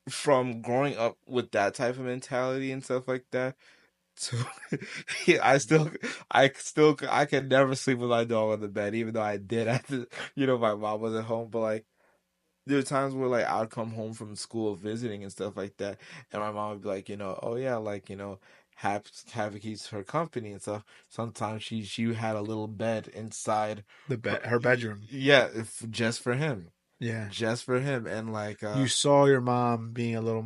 from growing up with that type of mentality and stuff like that, So I could never sleep with my dog on the bed, even though I did after, my mom was at home. But like, there are times where like I'd come home from school visiting and stuff like that, and my mom would be like, oh yeah, like, Havoc keeps her company and stuff. Sometimes she had a little bed inside her bedroom. yeah, just for him. Yeah. Just for him. And like You saw your mom being a little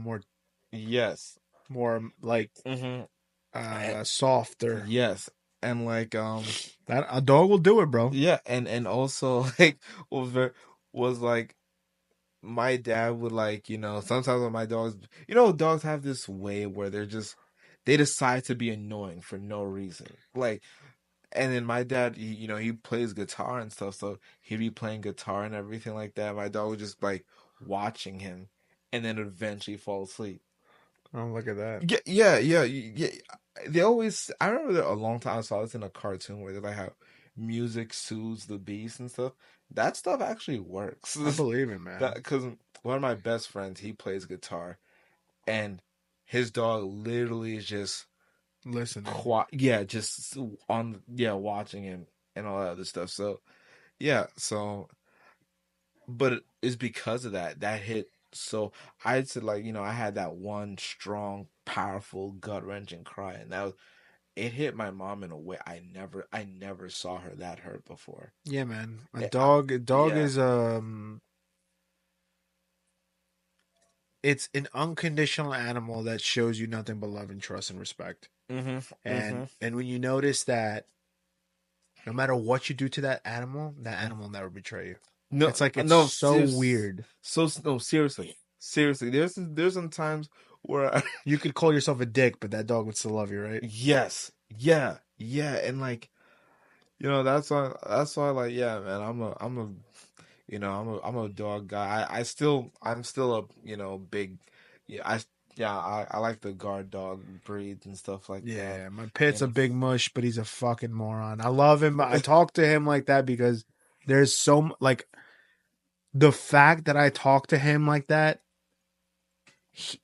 yes. more like Mm-hmm. softer. Yes. And like That a dog will do it, bro. yeah, and also like was like my dad would like, sometimes when my dogs, dogs have this way where they decide to be annoying for no reason. Like, and then my dad, he plays guitar and stuff, so he'd be playing guitar and everything like that. My dog would just like watching him, and then eventually fall asleep. Oh, look at that. Yeah. They always. I remember that a long time I saw this in a cartoon where they like how music soothes the beast and stuff. That stuff actually works. I believe it, man. Because one of my best friends, he plays guitar, and his dog literally is just Listening. just watching him and all that other stuff. So yeah, but it's because of that hit. So I'd say like, I had that one strong, powerful, gut wrenching cry, and it hit my mom in a way I never saw her that hurt before. Yeah, man. A I- dog yeah. is it's an unconditional animal that shows you nothing but love and trust and respect. Mm-hmm. And when you notice that no matter what you do to that animal will never betray you. No, It's like no, so weird. No, seriously. There's some times where You could call yourself a dick, but that dog would still love you, right? yes, yeah, and like, that's why like, yeah, man, I'm a dog guy. I'm still a, big, I like the guard dog breeds and stuff like that. Yeah, my pit's a big mush, but he's a fucking moron. I love him. I talk to him like that because there's like the fact that I talk to him like that.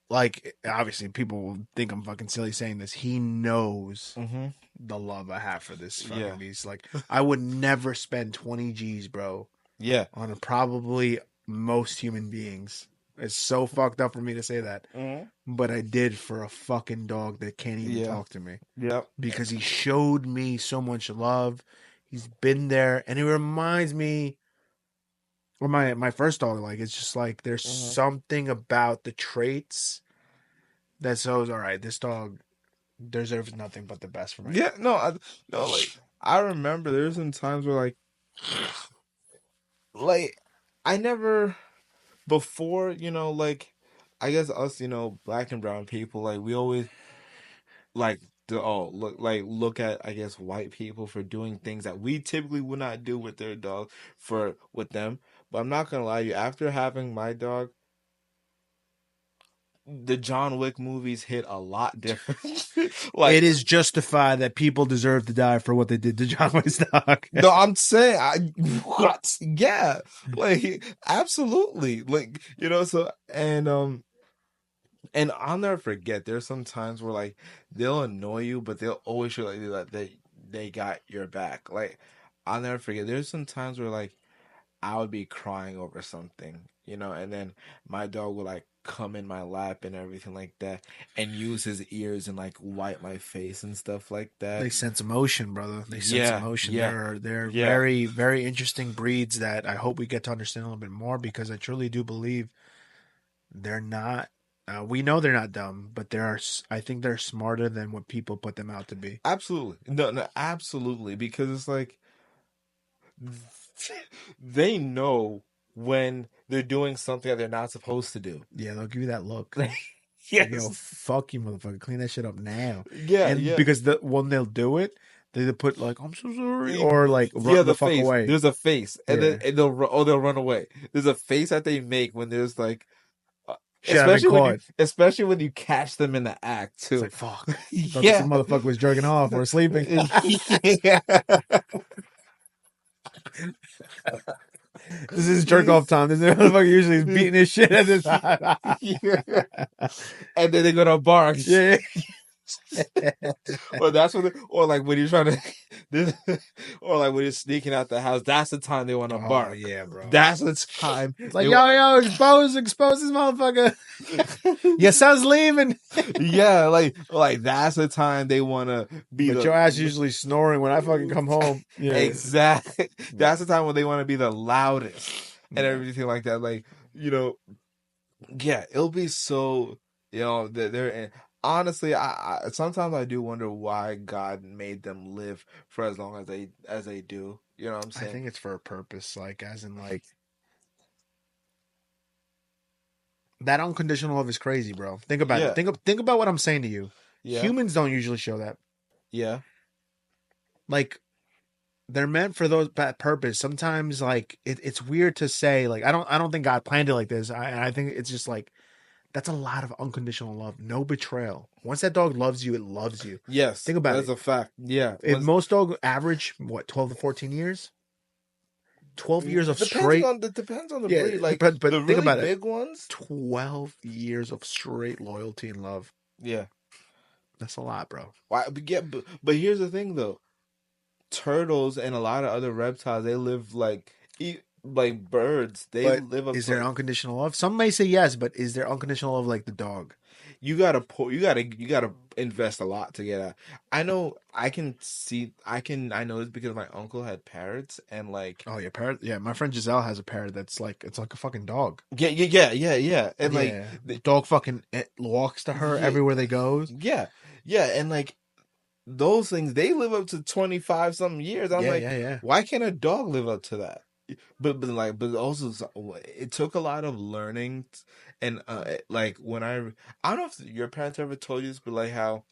Like obviously people will think I'm fucking silly saying this. He knows Mm-hmm. the love I have for this fucking Yeah. beast. Like I would never spend 20 G's, bro, Yeah. on probably most human beings. It's so fucked up for me to say that. Mm-hmm. But I did for a fucking dog that can't even talk to me. Yep. Because he showed me so much love. He's been there, and it reminds me, or my first dog. Like it's just like there's something about the traits that shows. All right, this dog deserves nothing but the best from me. Yeah. No. Like I remember there's some times where like I never before, like I guess us, black and brown people, like we always like look at, I guess, white people for doing things that we typically would not do with their dog with them. But I'm not gonna lie to you, after having my dog, the John Wick movies hit a lot different. Like It is justified that people deserve to die for what they did to John Wick's dog. no, I'm saying what? Yeah, like absolutely, like so and I'll never forget. There's some times where like they'll annoy you, but they'll always show like that they got your back. Like I'll never forget. There's some times where like I would be crying over something, and then my dog would like come in my lap and everything like that, and use his ears and like wipe my face and stuff like that. They sense emotion, brother. They sense emotion. Yeah. They're very, very interesting breeds that I hope we get to understand a little bit more because I truly do believe they're not. We know they're not dumb, but I think they're smarter than what people put them out to be. Absolutely, no, absolutely, because it's like they know when they're doing something that they're not supposed to do. Yeah, they'll give you that look. Yes. Like, yo, fuck you, motherfucker. Clean that shit up now. Yeah, and yeah. because when they'll do it, they either put like "I'm so sorry" or like run the fuck face. away. There's a face, and then they'll run away. There's a face that they make when there's like. Especially when you catch them in the act too. It's like fuck. Yeah, some motherfucker was jerking off or sleeping. Yeah. This is jerk off time. This motherfucker usually is beating his shit at this time. And then they go to bark. Yeah. Or that's when, or like when you're trying to, this, or like when you're sneaking out the house. That's the time they want to Oh bark. yeah, bro. That's the time It's like they yo, expose this motherfucker. Your son's leaving. yeah, like that's the time they want to be But your ass usually snoring when I fucking come home. Yeah. exactly. That's the time when they want to be the loudest and Yeah. everything like that. Like yeah, it'll be so they're and honestly, I sometimes I do wonder why God made them live for as long as they do. You know what I'm I saying? think it's for a purpose, like as in like that unconditional love is crazy, bro. Think about Yeah, it. Think about what I'm saying to you. yeah, Humans don't usually show that. yeah, Like they're meant for that purpose. Sometimes like it's weird to say like I don't think God planned it like this. I think it's just like that's a lot of unconditional love. No betrayal. Once that dog loves you, it loves you. yes, Think about that's it. a fact. Yeah, If most dogs average what 12 to 14 years, 12 years of straight. it depends on the Yeah, breed. Like but the think really about it. big ones. 12 years of straight loyalty and love. Yeah, That's a lot, bro. why? But here's the thing though. Turtles and a lot of other reptiles, they live like birds. They But live up is to there unconditional love? Some may say yes, but is there unconditional love like the dog? you gotta invest a lot to get out. I know I know this because my uncle had parrots and like Oh yeah, parrot. Yeah, my friend Giselle has a parrot that's like it's like a fucking dog. yeah. And like Yeah, the dog fucking walks to her yeah, everywhere they goes. yeah, and like those things they live up to 25 something years. I'm Yeah, like, yeah, yeah. why can't a dog live up to that? But also it took a lot of learning and like when I don't know if your parents ever told you this, but like how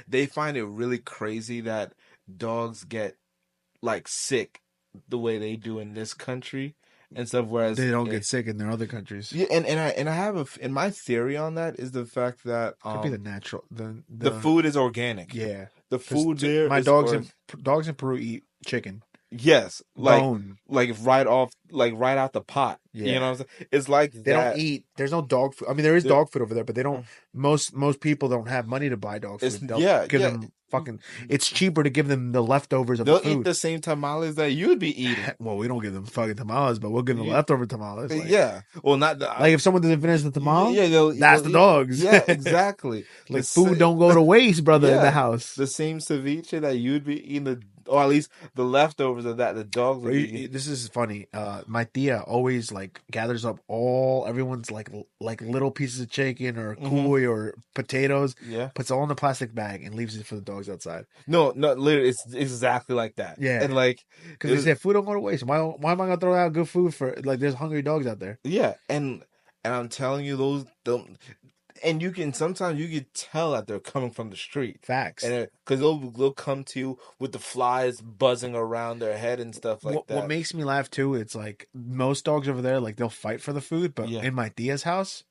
they find it really crazy that dogs get like sick the way they do in this country and stuff, whereas They don't get sick in their other countries. yeah, and I have and my theory on that is the fact that Could be the natural the food is organic. yeah. The 'Cause food there my is dogs in Peru eat chicken yes, bone. like right out the pot. You Yeah. know what I'm saying? It's like They don't eat. There's no dog food. I mean, there is There- dog food over there, but they don't. Most people don't have money to buy dog It's food. They'll yeah, give yeah. them fucking. It's cheaper to give them the leftovers of They'll the eat food. the same tamales that you'd be eating. Well, we don't give them fucking tamales, but we'll give them leftover tamales. Like, Yeah. Well, not the like if someone doesn't finish the tamal, yeah, that's they'll the dogs. Yeah, exactly. Like The food sa- don't go to waste, brother, in the Yeah. house. The same ceviche that you'd be eating, or at least the leftovers of that the dogs would be eating. This is funny. My tia always like gathers up everyone's like little pieces of chicken or cuy or potatoes, Yeah. puts it all in a plastic bag and leaves it for the dogs outside. No, literally, it's exactly like that. Yeah. And like, Because they said food don't go to waste. Why am I gonna throw out good food for like there's hungry dogs out there? yeah, and I'm telling you, and you can sometimes you can tell that they're coming from the street. Facts. And because they'll come to you with the flies buzzing around their head and stuff like that. What makes me laugh too, it's like most dogs over there, like they'll fight for the food, but Yeah. in my tia's house,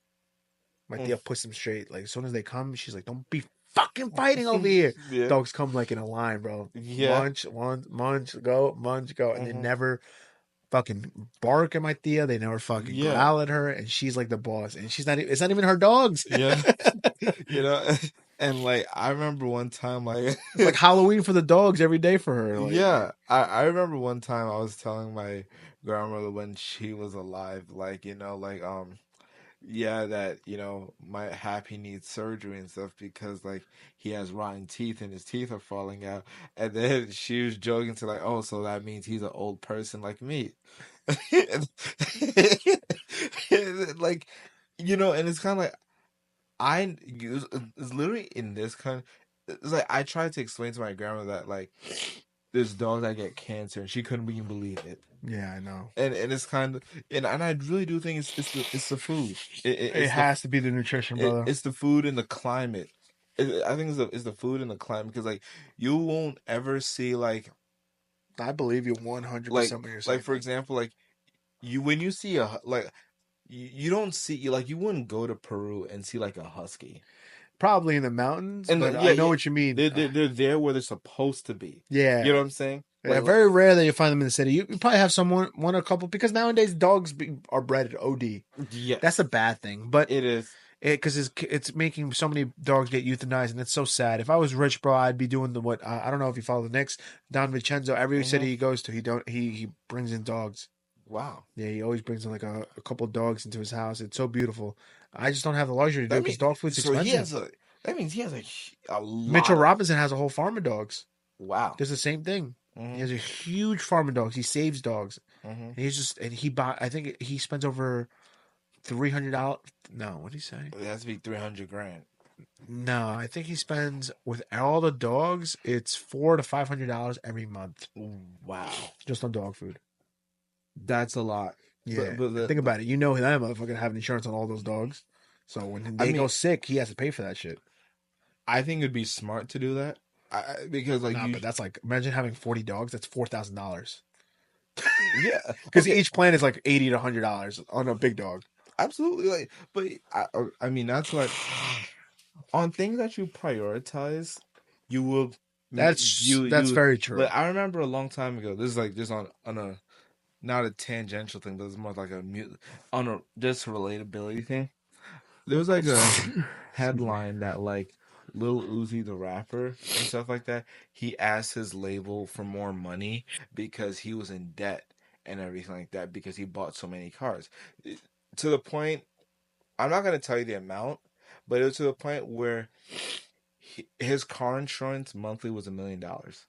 my tia puts them straight. Like as soon as they come, she's like, "Don't be fucking fighting over here." Yeah. Dogs come like in a line, bro. Yeah. Munch, go, and they never fucking bark at my tia. They never fucking growl at her, and she's like the boss. And she's not. It's not even her dogs. Yeah. You know, and like I remember one time, like It's like Halloween for the dogs every day for her. Like, yeah, I remember one time I was telling my grandmother when she was alive, like yeah, that my Happy needs surgery and stuff because like he has rotten teeth and his teeth are falling out, and then she was joking to like, oh, so that means he's an old person like me, like and it's kind of like it's literally in this kind. It's like I tried to explain to my grandma that like there's dogs that get cancer and she couldn't even believe it. yeah, I know. And it's kind of and I really do think it's the food. It has to be the nutrition, brother. It's the food and the climate. I think it's the food and the climate because like you won't ever see like I believe you 100% like what you're saying. like for example like when you see you don't see like you wouldn't go to Peru and see like a husky. Probably in the mountains, And but I know what you mean. They're there where they're supposed to be. Yeah. You know what I'm saying? Yeah, very rare that you find them in the city. You probably have one or a couple because nowadays dogs are bred at OD. Yeah, That's a bad thing, but it is. because it's making so many dogs get euthanized, and it's so sad. If I was rich, bro, I'd be doing the what I don't know if you follow the Knicks. Don Vincenzo, every city he goes to, he brings in dogs. Wow. Yeah, he always brings in like a couple dogs into his house. It's so beautiful. I just don't have the luxury to do it That because means dog food's so he has expensive. a. That means he has a Mitchell lot of. Robinson has a whole farm of dogs. Wow. Does the same thing. He Mm-hmm. has a huge farm of dogs. He saves dogs. Mm-hmm. And he bought. I think he spends over $300. No, what did he say? It has to be 300 grand. No, I think he spends with all the dogs. It's $400 to $500 every month Wow, just on dog food. that's a lot. Yeah, But think about it. You know that motherfucker have insurance on all those dogs. So when I they go mean, sick, he has to pay for that shit. I think it'd be smart to do that. Because like Nah, you, but that's like imagine having 40 dogs. That's $4,000 yeah, because okay, each plan is like $80 to $100 on a big dog. absolutely. Like, but I mean, that's what on things that you prioritize, you will That's you. very true. Like I remember a long time ago. This is like just on a not a tangential thing, but it's more like on a just relatability thing. There was like a Excuse me. headline that like Lil Uzi the rapper and stuff like that, he asked his label for more money because he was in debt and everything like that because he bought so many cars. To the point, I'm not gonna tell you the amount, but it was to the point where his car insurance monthly was $1 million.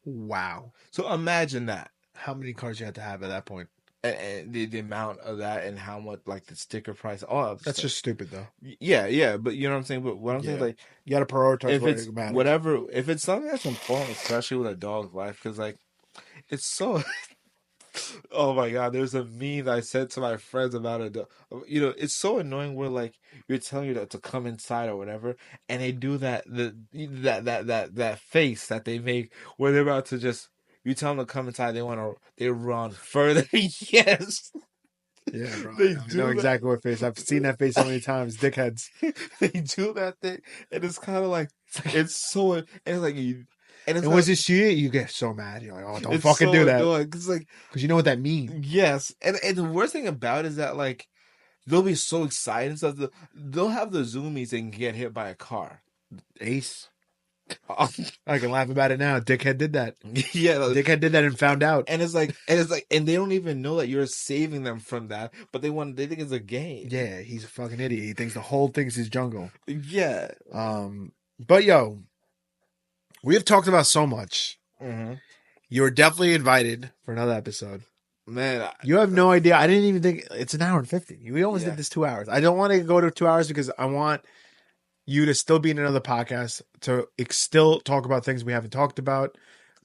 Wow. So imagine that. How many cars you had to have at that point? And the amount of that and how much like the sticker price, all that That's stuff. just stupid, though. Yeah, but you know what I'm saying. But what I'm saying, Yeah. like, You got to prioritize if what it's it matters. whatever, if it's something that's important, especially with a dog's life, because like it's so. Oh my god, there's a meme that I said to my friends about it. You know, it's so annoying where like you're telling you to come inside or whatever, and they do that face that they make where they're about to just. You tell them to come inside, they run further. Yes, Yeah, bro. they I know do that. exactly what face. I've seen that face so many times. Dickheads. They do that thing, and it's kind of like it's so, and it's like and it's And not, once you see it, you get so mad. You're like, oh, don't it's fucking so do that. annoying because like Because you know what that means. yes, and the worst thing about it is that like they'll be so excited and stuff. They'll have the zoomies and get hit by a car. Ace. I can laugh about it now. Dickhead did that. Yeah, Dickhead did that and found out. and and they don't even know that you're saving them from that, but they think it's a game. Yeah, he's a fucking idiot. He thinks the whole thing's his jungle. Yeah. But yo, we have talked about so much. Mm-hmm. You're definitely invited for another episode. Man, You have no idea. I didn't even think it's an hour and 50. We almost Yeah. did this 2 hours. I don't want to go to 2 hours because I want you to still be in another podcast to still talk about things we haven't talked about.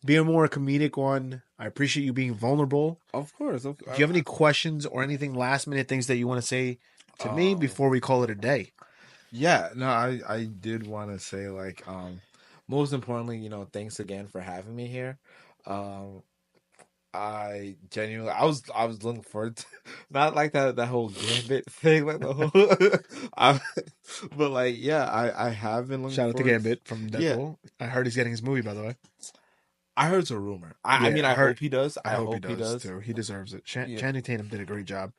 Be a more comedic one. I appreciate you being vulnerable. of course. Do you have any questions or anything last minute things that you want to say to me before we call it a day? Yeah, no, I did want to say like most importantly, thanks again for having me here. Um I genuinely I was looking forward to not like that whole Gambit thing like the whole but like yeah, I have been looking Shout out to forward Gambit from yeah. Deadpool. I heard he's getting his movie, by the way. I heard it's a rumor. I Yeah, mean I I heard- hope he does. I hope he does too. He deserves it. Yeah. Channing Tatum did a great job.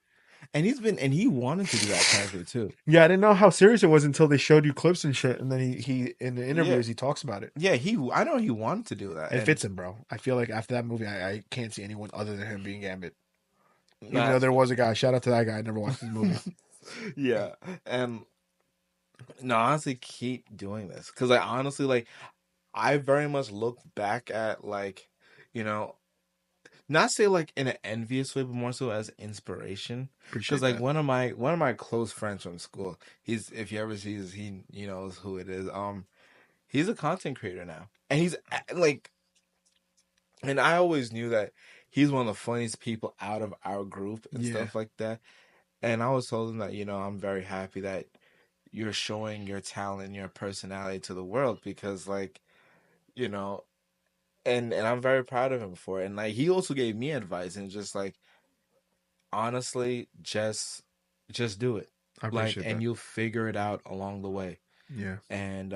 And he wanted to do that character too. Yeah, I didn't know how serious it was until they showed you clips and shit, and then he in the interviews he talks about it. Yeah, I know he wanted to do that. It fits him, bro. I feel like after that movie, I can't see anyone other than him being Gambit. Even though there was a guy. Shout out to that guy. I never watched the movie. Yeah, and no, honestly, keep doing this because I honestly like. I very much look back at like, not say like in an envious way, but more so as inspiration. Appreciate Because like that. one of my close friends from school, he's if you ever sees he knows who it is. He's a content creator now, and he's like, and I always knew that he's one of the funniest people out of our group and stuff like that. And I always told him that I'm very happy that you're showing your talent and your personality to the world because like you know and I'm very proud of him for it. And like he also gave me advice and just like honestly just do it. I Like appreciate and that. you'll figure it out along the way. Yeah. And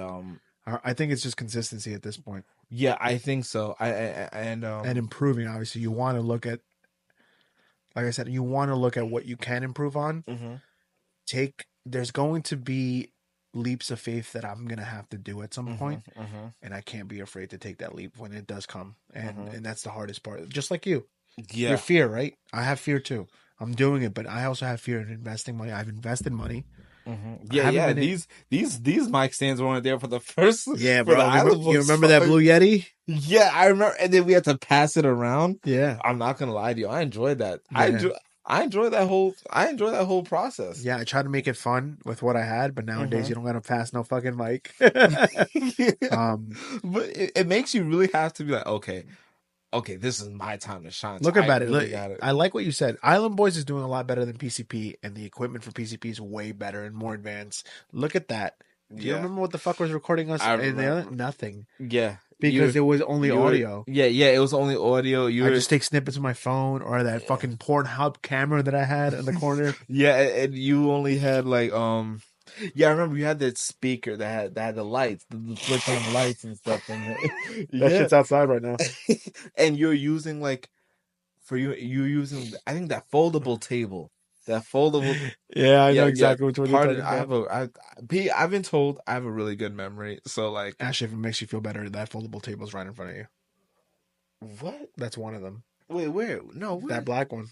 I think it's just consistency at this point. yeah, I think so. And improving, obviously. You want to look at, like I said, you want to look at what you can improve on. mm-hmm. There's going to be leaps of faith that I'm gonna have to do at some point, Mm-hmm. and I can't be afraid to take that leap when it does come. And Mm-hmm. and that's the hardest part. Just like you, your Yeah. fear, right? I have fear too. I'm doing it, but I also have fear in investing money. I've invested money. Mm-hmm. I Yeah, haven't yeah. been. These mic stands weren't there for the first Yeah, for the bro. Island You Boys remember that song. Blue Yeti? Yeah, I remember, and then we had to pass it around. Yeah, I'm not gonna lie to you, I enjoyed that. yeah, I enjoy that whole process. yeah. I tried to make it fun with what I had, but nowadays Mm-hmm. you don't gotta pass no fucking mic. Yeah. um, But it makes you really have to be like, okay, this is my time to shine. So Look I about it. Look, really got it. I like what you said. Island Boys is doing a lot better than PCP, and the equipment for PCP is way better and more advanced. Look at that. Do you Yeah, remember what the fuck was recording us I in the other? remember. Nothing, Yeah, because it was only you were audio. yeah. It was only audio. You I were just take snippets of my phone or that yeah. fucking Pornhub camera that I had in the corner. Yeah, and you only had like yeah, I remember you had that speaker that had the lights, the switch on the lights and stuff in it. That Yeah. shit's outside right now. And you're using like for you're using I think that foldable table. That foldable Yeah, I know yeah. exactly which one you're Pardon, talking about. I've been told I have a really good memory. So like Actually, if it makes you feel better, that foldable table's right in front of you. what? That's one of them. Wait, where? No, That where? black one.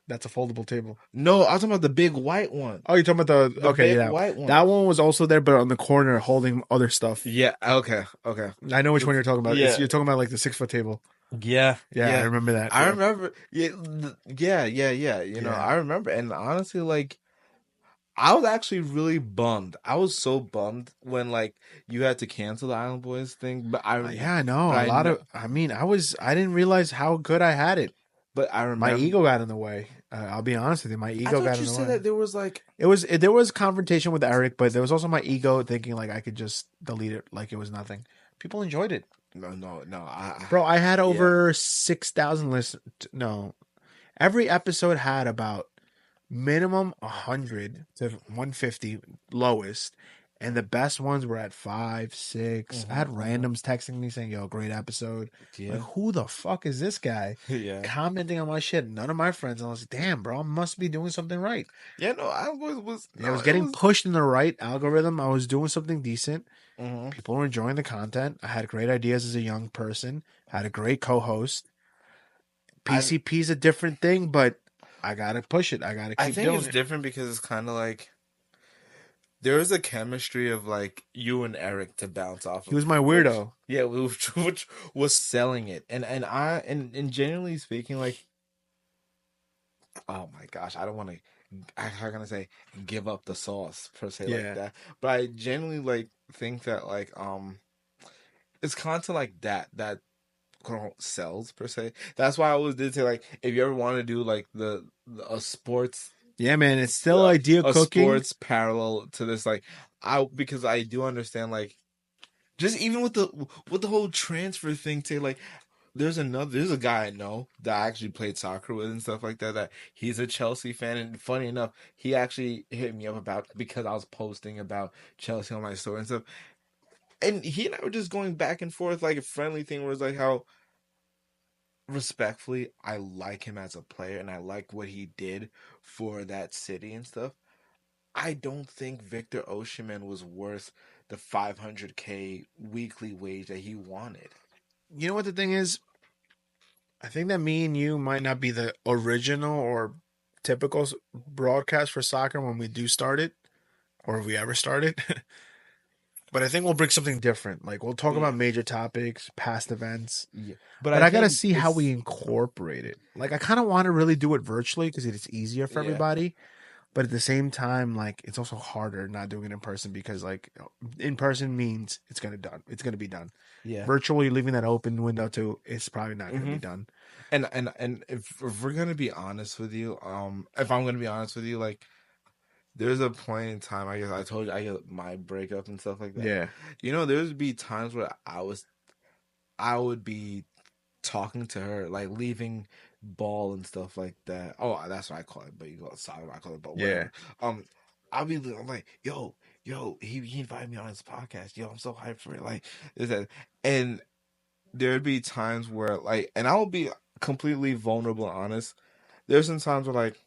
That's a foldable table. No, I was talking about the big white one. Oh, you're talking about the The okay, big yeah. white one. That one was also there, but on the corner holding other stuff. Yeah, okay. I know which one you're talking about. Yeah. You're talking about like the 6 foot table. Yeah, Yeah, I yeah. remember that. I Yeah, remember. Yeah, yeah. yeah. I remember, and honestly, like, I was actually really bummed. I was so bummed when like you had to cancel the Island Boys thing. Yeah, I know. But A I lot know, of. I mean, I didn't realize how good I had it. but I My remember. ego got in the way. I'll be honest with you. My I ego got thought in you the said way. that there was like There was confrontation with Eric, but there was also my ego thinking like I could just delete it like it was nothing. People enjoyed it, no. bro. I had Yeah. over 6,000 listeners. No, every episode had about minimum 100 to 150 lowest, and the best ones were at 5 6. I had randoms texting me saying, yo, great episode. Yeah. Like, who the fuck is this guy Yeah. commenting on my shit? None of my friends. And I was like, damn, bro, I must be doing something right. Yeah, no, Island Boys was Yeah, I no, was it getting was. pushed in the right algorithm. I was doing something decent. Mhm. People were enjoying the content. I had great ideas as a young person. Had a great co-host. PCP is a different thing, but I gotta push it. I gotta I keep think doing it's it. different because it's kind of like there is a chemistry of like you and Eric to bounce off He of. was my weirdo. Which was selling it, and genuinely speaking, like, oh my gosh, I don't want to. How can I say give up the sauce per se Yeah. like that? But I genuinely like think that like it's content like that quote unquote sells per se. That's why I always did say like if you ever want to do like a sports Yeah, man, it's still idea a cooking. sports parallel to this like because I do understand like just even with the whole transfer thing to like there's a guy I know that I actually played soccer with and stuff like that that he's a Chelsea fan and funny enough he actually hit me up about because I was posting about Chelsea on my story and stuff and he and I were just going back and forth like a friendly thing where it's like how respectfully I like him as a player and I like what he did for that city and stuff. I don't think Victor Osimhen was worth the 500K weekly wage that he wanted. You know what the thing is? I think that me and you might not be the original or typical broadcast for soccer when we do start it, or if we ever start it. But I think we'll bring something different. Like we'll talk about major topics, past events. Yeah. But I gotta see how we incorporate it. Like I kind of want to really do it virtually because it's easier for everybody. But at the same time, like it's also harder not doing it in person because like in person means it's gonna be done. Yeah. Virtually leaving that open window to it's probably not gonna be done. And if we're gonna be honest with you, if I'm gonna be honest with you, like there's a point in time I guess I told you I get my breakup and stuff like that. Yeah. You know, there's be times where I would be talking to her, like leaving ball and stuff like that. Oh, that's what I call it, but you call it soccer, I call it ball. Yeah. I'm like, yo, he invited me on his podcast. Yo, I'm so hyped for it. Like, is that and there'd be times where like, and I will be completely vulnerable and honest. There's some times where like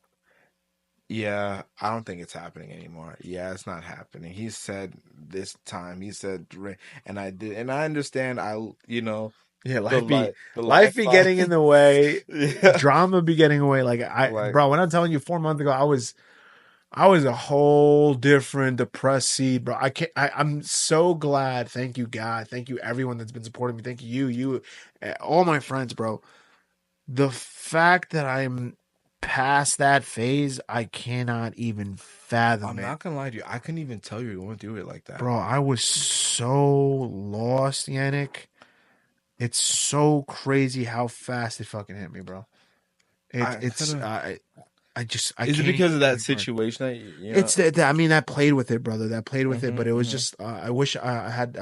Yeah, I don't think it's happening anymore. Yeah, it's not happening. He said this time. He said, and I did, and I understand. Yeah, The the life life be vibe. getting in the way, Yeah, drama be getting away. like Bro, when I'm telling you, 4 months ago, I was a whole different depressed seed, bro. I'm so glad. Thank you, God. Thank you, everyone that's been supporting me. Thank you, all my friends, bro. The fact that I'm past that phase, I cannot even fathom I'm it. not gonna lie to you. I couldn't even tell you were going through it like that. Bro, I was so lost, Yannick. It's so crazy how fast it fucking hit me, bro. I It's kind of. I Is it can't because of even that put it. situation that It's I mean, that played with it, brother. That played with it, but it was Mm-hmm. just I wish I had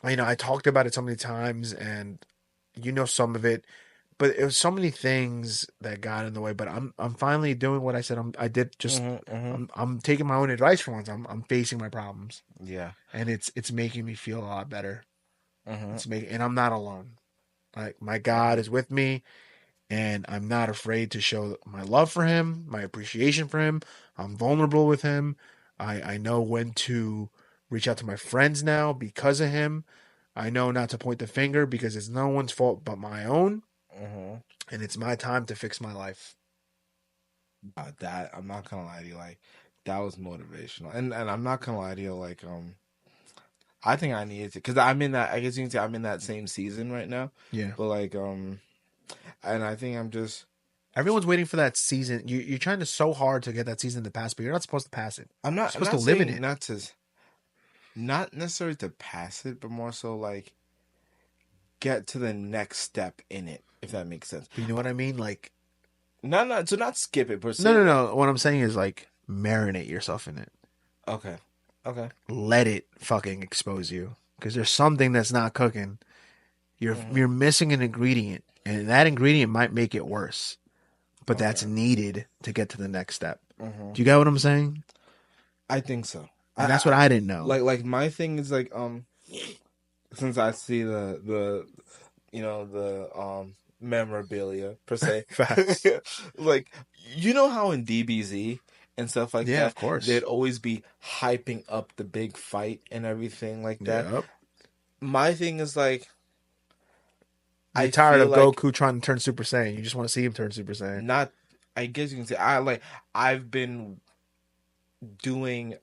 I talked about it so many times, and some of it, but it was so many things that got in the way. But I'm finally doing what I said I did. Just Mm-hmm. Mm-hmm. I'm taking my own advice for once. I'm facing my problems, Yeah. and it's making me feel a lot better. Mm-hmm. And I'm not alone. Like, my God Mm-hmm. is with me, and I'm not afraid to show my love for him, my appreciation for him. I'm vulnerable with him. I know when to reach out to my friends now because of him. I know not to point the finger because it's no one's fault but my own, Mm-hmm. and it's my time to fix my life. That I'm not gonna lie to you, like that was motivational, and I'm not gonna lie to you, like I think I needed to because I'm in that. I guess you can say I'm in that same season right now, Yeah. but like and I think I'm just Everyone's waiting for that season. You're trying to so hard to get that season to pass, but you're not supposed to pass it. You're I'm supposed to not live in saying it. not necessarily to pass it, but more so like get to the next step in it, if that makes sense. But you know what I mean? Like, Not so not skip it per no, se. no, no. What I'm saying is, like, marinate yourself in it. Okay, okay. Let it fucking expose you, because there's something that's not cooking. Hmm. You're missing an ingredient, and that ingredient might make it worse, but that's Okay. needed to get to the next step. Hmm. Do you get what I'm saying? I think so. And that's what I didn't know. Like my thing is like since I see the the memorabilia per se. Facts. Like you know how in DBZ and stuff like Yeah, that, of course. they'd always be hyping up the big fight and everything like that. Yep. My thing is like You're I tired feel of like Goku trying to turn Super Saiyan. You just want to see him turn Super Saiyan. not I guess you can say I've been doing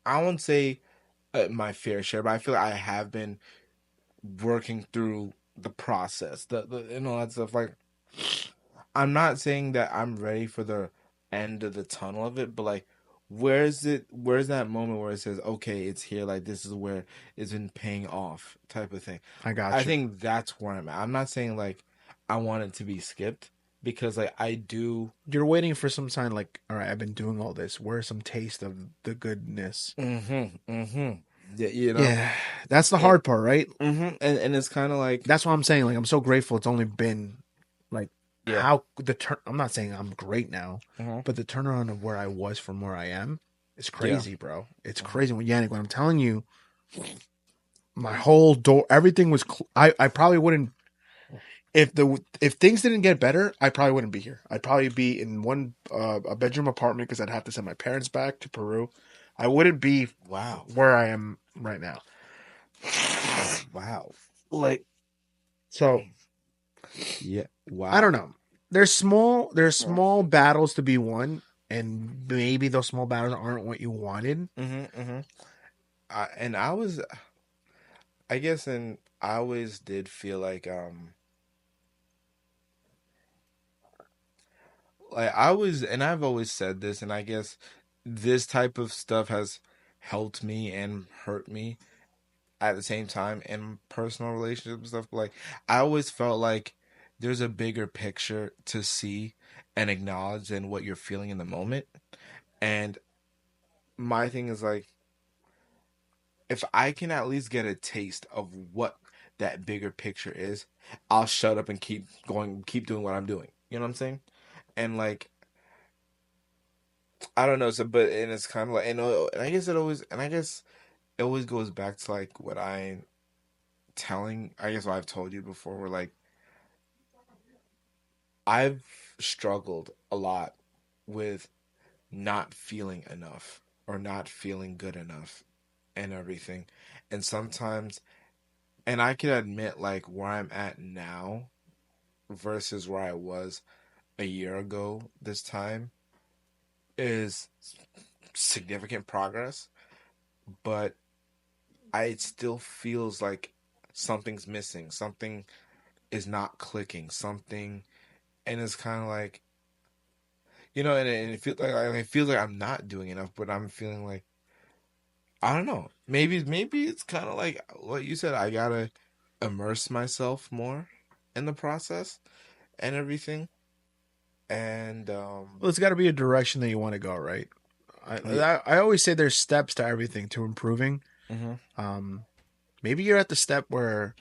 I won't say my fair share, but I feel like I have been working through the process, the and all that stuff. Like I'm not saying that I'm ready for the end of the tunnel of it, but like, where's it? Where's that moment where it says, "Okay, it's here. Like this is where it's been paying off," type of thing. I I got you. think that's where I'm at. I'm not saying like I want it to be skipped because like I do. You're waiting for some sign, like, all right, I've been doing all this. Where's some taste of the goodness? Mm-hmm. Mm-hmm. Yeah, Yeah, that's the and hard part, right? and it's kind of like That's what I'm saying. Like, I'm so grateful. It's only been like yeah. how the turn. I'm not saying I'm great now, Mm-hmm. but the turnaround of where I was from where I am is Yeah. crazy, bro. It's Mm-hmm. crazy. When Yannick, when I'm telling you, my whole door, everything was. I probably wouldn't if things didn't get better. I probably wouldn't be here. I'd probably be in one a bedroom apartment because I'd have to send my parents back to Peru. I wouldn't be Wow. where I am right now. Wow. Like, so Yeah. I don't Wow. know. There's small battles to be won, and maybe those small battles aren't what you wanted. Mm-hmm. Mm-hmm. And I was I guess, and I always did feel like I was, and I've always said this, and I guess this type of stuff has helped me and hurt me at the same time in personal relationships and stuff. But like, I always felt like there's a bigger picture to see and acknowledge than what you're feeling in the moment. And my thing is like, if I can at least get a taste of what that bigger picture is, I'll shut up and keep going, keep doing what I'm doing. You know what I'm saying? And like, I don't know. So, but and it's kind of like, and I guess I guess it always goes back to like what I telling. I guess what I've told you before. Where like I've struggled a lot with not feeling enough or not feeling good enough and everything. And sometimes, and I can admit, like, where I'm at now versus where I was a year ago this time is significant progress, but it still feels like something's missing. Something is not clicking. Something, and it's kind of like, and it feels like I'm not doing enough, but I'm feeling like I don't know. Maybe it's kind of like what you said. I gotta immerse myself more in the process and everything. And Well, it's got to be a direction that you want to go, right? yeah, I always say there's steps to everything to improving. hmm Um, Maybe you're at the step where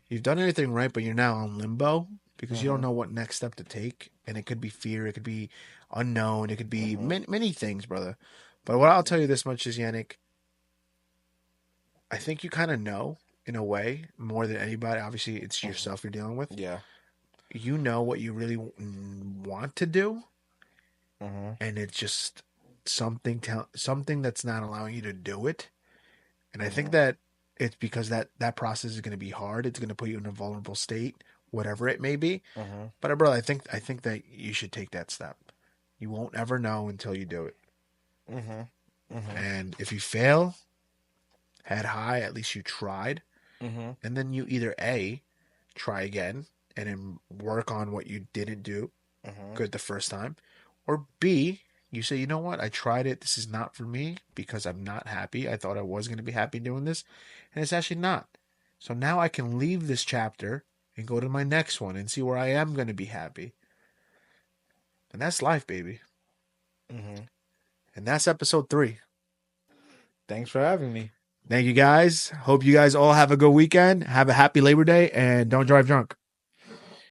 you've done everything right, but you're now in limbo because you don't hmm know what next step to take, and it could be fear, it could be unknown, it could be hmm many things, brother. But what I'll tell you this much is, Yannick, I think you kind of know in a way more than anybody. Obviously, it's hmm yourself you're dealing with. yeah, You know what you really want to do, hmm and it's just something that's not allowing you to do it. And I think hmm that it's because that process is going to be hard. It's going to put you in a vulnerable state, whatever it may be. hmm But brother, I think that you should take that step. You won't ever know until you do it. hmm hmm And if you fail, head high, at least you tried. hmm And then you either A, try again and then work on what you didn't do hmm good the first time. Or B, you say, you know what, I tried it. This is not for me because I'm not happy. I thought I was going to be happy doing this. And it's actually not. So now I can leave this chapter and go to my next one and see where I am going to be happy. And that's life, baby. hmm And that's episode 3. Thanks for having me. Thank you guys. Hope you guys all have a good weekend. Have a happy Labor Day and don't drive drunk.